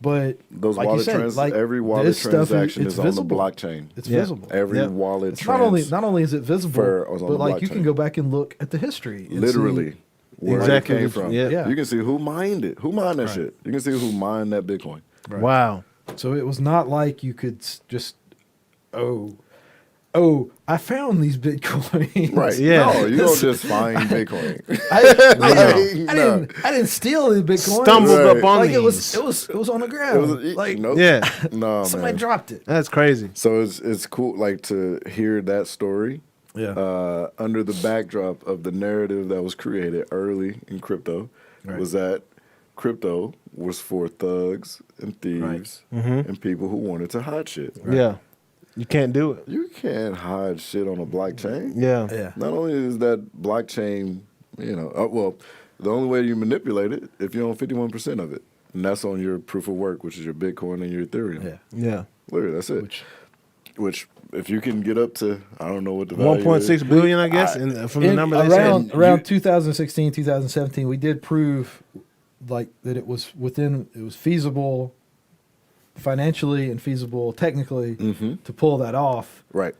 But Those like you wallet said, like every wallet this stuff transaction it's is on visible. the blockchain. It's Yeah. visible. Every Yeah. wallet It's not only is it visible, transfer is on but the like you blockchain. can go back and look at the history. And literally see- where Exactly. it came from. Yeah. Yeah. You can see who mined it. Who mined that shit. You can see who mined that Bitcoin. Right. Wow. So it was not like you could just, I found these Bitcoins. Right. Yeah. No, you don't just find Bitcoin. I didn't steal the Bitcoin. Stumbled Right. up on like these. it was on the ground. like nope. Yeah. No, somebody man. dropped it. That's crazy. So it's cool like to hear that story Yeah. under the backdrop of the narrative that was created early in crypto Right. was that crypto was for thugs and thieves and people who wanted to hide shit. Yeah. You can't do it. You can't hide shit on a blockchain. Yeah. Yeah. Not only is that blockchain, the only way you manipulate it if you own 51% of it, and that's on your proof of work, which is your Bitcoin and your Ethereum. Yeah. Yeah. Literally, that's it. Which if you can get up to, I don't know what the value 1.6 is. billion, I guess, from the number they said. around 2016, 2017, we did prove like that it was feasible financially and feasible technically to pull that off. Right.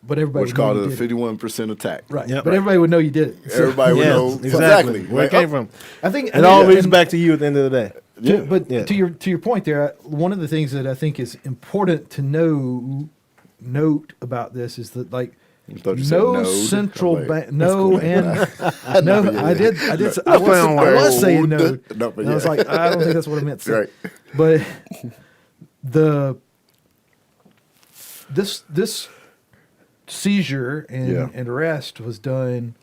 but everybody Which would know called you it did a it. 51% attack. Right. Yep. But everybody would know you did it. So Everybody would Yeah, know exactly where it came from. I think It all leads back to you at the end of the day. Yeah. But Yeah. to your point there, one of the things that I think is important to note about this is that like thought you said no node. central I'm like, bank, that's no, cool. and no, I did, I was saying node. No, but And I was yeah. like, I don't think that's what I meant to say. Right. But this seizure and arrest was done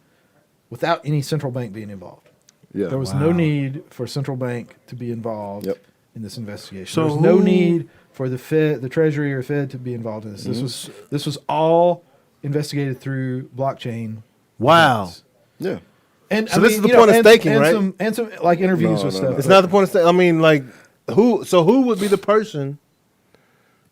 without any central bank being involved. Yeah. There was no need for central bank to be involved Yep. in this investigation. So there was no who- need for the Fed, the Treasury or Fed to be involved in this. This was all investigated through blockchain. Wow. events. Yeah. And So this is the point of staking, and right? and some like interviews No, with no, stuff. no. It's not the point of I mean, like, who would be the person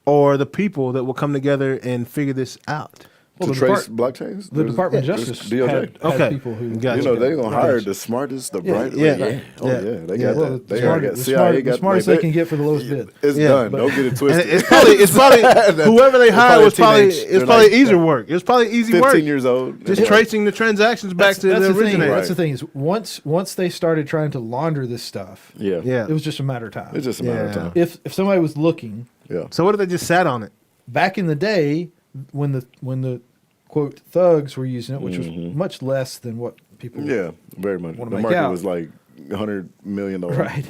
or the people that will come together and figure this out? Well, To the trace Depart- blockchains? The Department of there's Justice DOJ. had Okay. people who Gotcha. You know, they're going to hire Right. the smartest, the Yeah, brightest. yeah, Oh, yeah. yeah. They got Well, that. the They smart- got the CIA smart- the got smartest they can get for the lowest bid. It's Yeah, done. but- Don't get it And twisted. it's probably whoever they hired was probably teenage. it's They're probably like easier work. It was probably easy 15 work. years old. Just tracing the transactions back to the thing. originator. That's the thing is once they started trying to launder this stuff, Yeah. Yeah. it was just a matter of time. It's just a matter of Yeah. time. If somebody was looking Yeah. So what if they just sat on it? back in the day when the quote thugs were using it, which was much less than what people Yeah. Very much. Wanna The make market out. was like $100 million. right.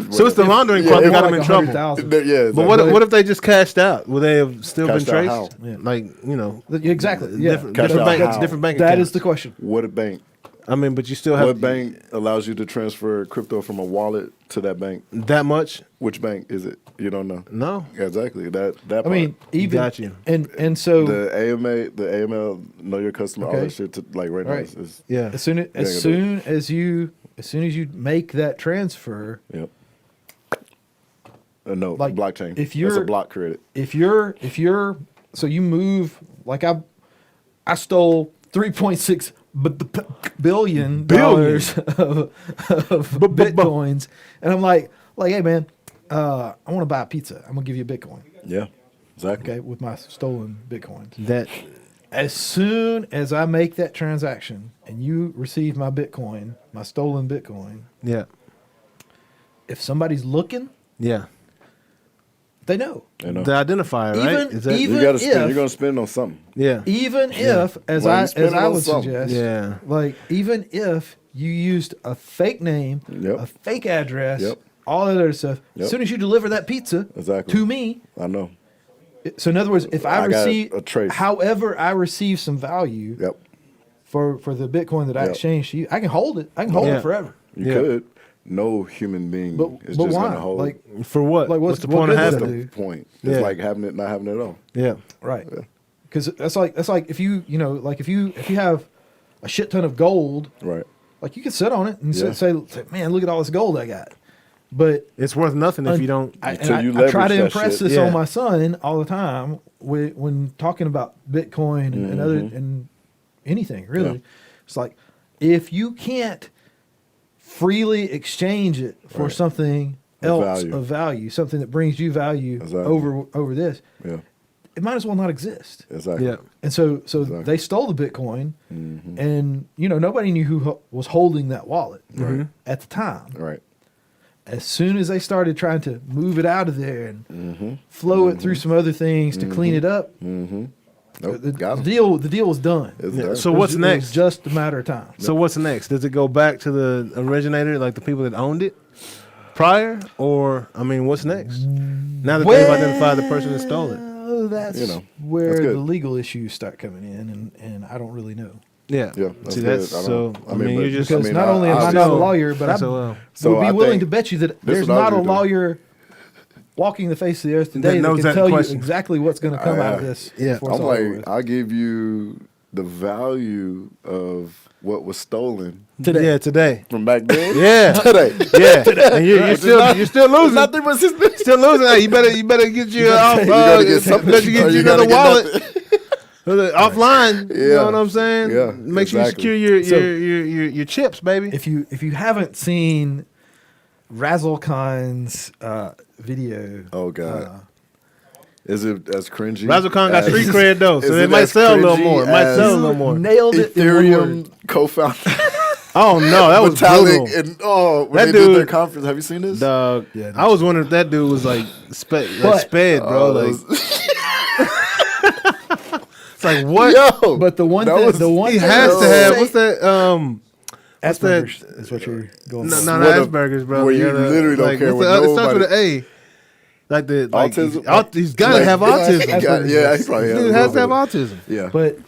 So it's the laundering Yeah, part that it got Like them in trouble. 100,000. Yeah. But exactly. what if they just cashed out? Would they have still been Cashed out traced? how? Yeah. Like, you know, Exactly. Yeah. different, Cashed different, out bank, how? different bank That accounts. is the question. What a bank. I mean, but you still have What bank allows you to transfer crypto from a wallet to that bank? that much? Which bank is it? You don't know. No. Exactly. That part. I mean, even Got you. and so the AML, know your customer, all Okay. that shit. Like right, Right. now, is Yeah. as soon as you make that transfer, yep. No, Like, blockchain. if That's you're- a block credit. if you're so you move like I stole 3.6 billion dollars of bitcoins, and I'm like hey man, I want to buy a pizza. I'm gonna give you a Bitcoin, Yeah, exactly. okay, with my stolen Bitcoins. That As soon as I make that transaction and you receive my Bitcoin, my stolen Bitcoin, yeah. if somebody's looking, Yeah. they know. You know, The identifier, right? Even- Is that, even- you got to spend. if- You're gonna spend on something. yeah. Even if, as Well, you I spend it on would something. suggest, Yeah. like even if you used a fake name, Yep. a fake address, Yep. all that other stuff, Yep. as soon as you deliver that pizza Exactly. to me, I know. so in other words, if I I got receive, a trace. however I receive some value Yep. for the Bitcoin that I Yep. exchanged to you, I can hold it. I can hold Yeah. it forever. You Yeah. could. No human being But is but just why? gonna hold. Like For what? Like, what's the what point of good having does it? it the do? point. It's Yeah. like having it, not having it at all. Yeah. right, because that's like if you like if you have a shit ton of gold, Right. like you can sit on it and Yeah. say, man, look at all this gold I got. But It's worth nothing if you don't. Until you I try to leverage that impress shit. this Yeah. on my son all the time when talking about Bitcoin and other and anything really. Mm-hmm. Yeah. It's like if you can't freely exchange it for Right. something Of else value. of value, something that brings you value Exactly. over this, Yeah. it might as well not exist. Exactly. Yeah. And so Exactly. they stole the Bitcoin, Mm-hmm. and nobody knew who was holding that wallet at the time. Right. As soon as they started trying to move it out of there and Mm-hmm. flow it through some other things to clean it up, Mm-hmm. Nope. the Got him. deal was done. It's Yeah, done. so It was- what's it was next? just a matter of time. So what's next? Does it go back to the originator, like the people that owned it prior, or I mean, what's next? Now that they've identified the person that stole it. Well, that's You know, where that's good. the legal issues start coming in, and I don't really know. Yeah. Yeah, that's See, good. that's I so. don't- I mean, but- you just Because I mean, not only am I not a still- lawyer, but I SOL. So would be I willing think to bet you that this there's what I not a would do. lawyer walking the face of the earth today that knows can that tell question. you exactly what's going to come out of this. Yeah. before it's I'm all over like, with. I'll give you the value of what was stolen Today. Yeah, today. from back then. Yeah. Today. Yeah. And you're still losing. Nothing was his business. Still losing. Hey, you better get you off. You gotta get something. Better get or you you gotta another get wallet. nothing. Offline. You Yeah. know what I'm saying? Yeah, Make sure you exactly. secure your So- your chips, baby. If you haven't seen Razzle Khan's video, Oh God. Is it as cringy? Razzlecon got street cred though, so it might as sell a little cringy more. It might sell a little more. Nailed it. in one word. Ethereum co-founder. Oh no, that was brutal. And when That they dude- did their conference, have you seen this? Dog, Yeah, I was wondering if that dude was like sped, bro. Like, it's like what? Yo, But the one that thing, was- the one He thing has I'll to have. say- What's that? Asperger's is what you're going No, for. no, What a- Asperger's, bro. where you The other- literally don't like, care what's what the other- it starts with nobody- an A. Like the Autism? He's got to have autism. Yeah, he probably has. Dude a has to little have bit. autism. Yeah. But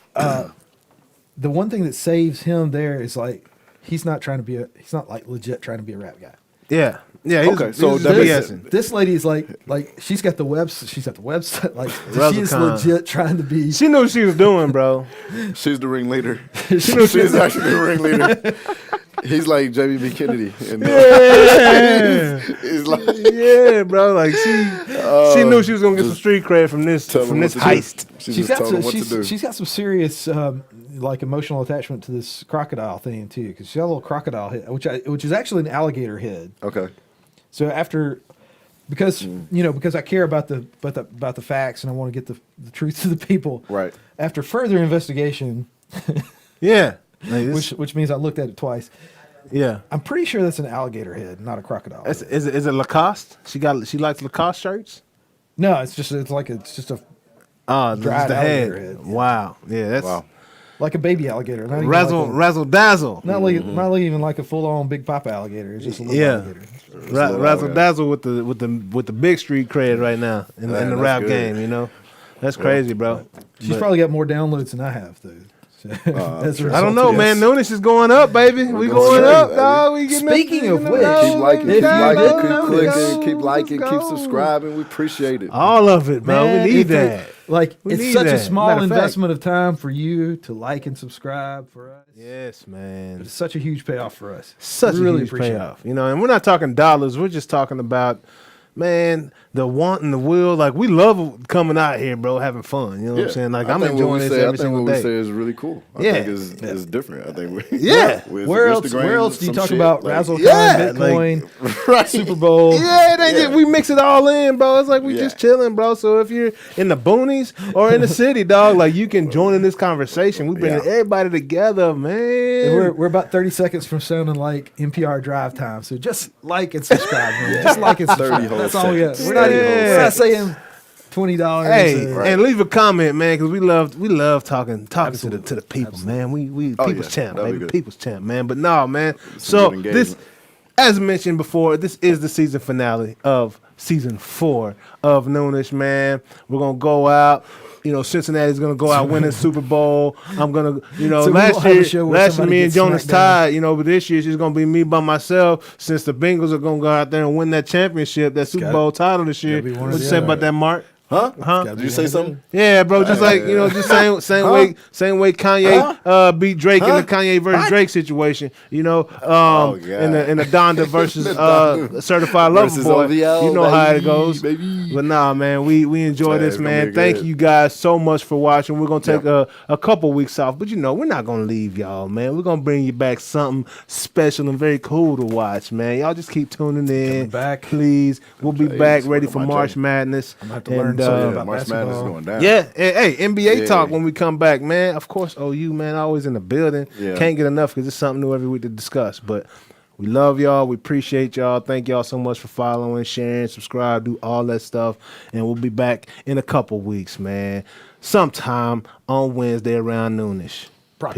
the one thing that saves him there is like he's not like legit trying to be a rap guy. Yeah, yeah. Okay, so he's that makes BSing. This lady's like she's got the website like she's Razzlecon. legit trying to be. She knew what she was doing, bro. She's the ringleader. She knew She's actually the ringleader. He's like JB Kennedy. And, Yeah, he's like, yeah, bro. Like she knew she was gonna get some street cred from this tell him what to do. heist. She She's just got told him what to do. she's got some serious like emotional attachment to this crocodile thing too, because she's got a little crocodile head, which is actually an alligator head. Okay. So because I care about the facts and I want to get the truth to the people. Right. After further investigation, Yeah, like this- which means I looked at it twice. yeah. I'm pretty sure that's an alligator head, not a crocodile. Is it Lacoste? She likes Lacoste shirts. No, it's just a Oh, Dried just the head. alligator head, yeah. Wow. Yeah, that's Wow. like a baby alligator. Not even razzle like razzle dazzle. not even like a full on big papa alligator. It's just a little Yeah. alligator. Razzle dazzle with the big street cred right now in the that's rap good. game. You know, that's crazy, bro. She's But- probably got more downloads than I have, though. So, as a I don't result know, of man. this. Noonish is going up, baby. We going going straight, up, baby. dog. We getting Speaking up, of getting which, up, Keep liking, If keep you liking, didn't keep know clicking, this, keep liking, let's keep go. subscribing. We appreciate it. All of it, bro. Man, we need if it- that. Like, We it's need such a that. small Matter of fact. investment of time for you to like and subscribe for us. Yes, man. It's such a huge payoff for us. Such We a really huge appreciate payoff. You know, and we're not talking dollars. We're just talking about, man, the want and the will. Like, we love coming out here, bro, having fun. You know what I'm saying? Like, I'm enjoying this every I think single what we day. say is really cool. I Yeah. think is different. I think we, Yeah. with Where else? Instagram, Where else do you some talk shit, about like- Razzlecon, Yeah, Bitcoin, Right. Super Bowl? Yeah, it ain't Yeah. just- we mix it all in, bro. It's like we Yeah. just chilling, bro. So if you're in the boonies or in the city, dog, like you can join in this conversation. We bringing Yeah. everybody together, And man. we're about 30 seconds from sounding like NPR drive time. So just like and subscribe, man. Just like and 30 subscribe. whole That's all we got. seconds. Yeah. We're not saying $20. Hey, uh, and leave a comment, man, because we love talking to the people, man. We Oh, people's yeah. champ, That'd be baby, good. people's champ, man. But no, man. Some So good this, engagement. as mentioned before, this is the season finale of season 4 of Noonish, man. We're gonna go out. You know, Cincinnati's gonna go out winning Super Bowl. I'm gonna, you know, So we won't last have a year, show where somebody me and gets Jonas smacked down. tied. You know, but this year it's just gonna be me by myself. Since the Bengals are gonna go out there and win that championship, that Super gotta- Bowl title this year. gotta be one or What you the say other. about that, Mark? Huh? Huh? Did you say something? Yeah, bro. Just like you know, just same way Kanye beat Drake in the Kanye versus Drake situation. You know, God. in the Donda versus Certified Lover Versus Boy. OVO, You know how it baby, goes. baby. But nah, man, we enjoy Yeah, this, it's gonna man. be Thank good. you guys so much for watching. We're gonna take Yep. a couple weeks off, but you know, we're not gonna leave y'all, man. We're gonna bring you back something special and very cool to watch, man. Y'all just keep tuning in. Coming back. Please. We'll be Hey, back it's ready working for my March job. Madness. I'm gonna have to learn something Yeah, about March Madness is basketball. going down. Yeah, hey, NBA Yeah. talk when we come back, man. Of course, OU, man, always in the building. Yeah. Can't get enough because it's something new every week to discuss. But we love y'all. We appreciate y'all. Thank y'all so much for following, sharing, subscribe, do all that stuff. And we'll be back in a couple weeks, man. Sometime on Wednesday around noonish.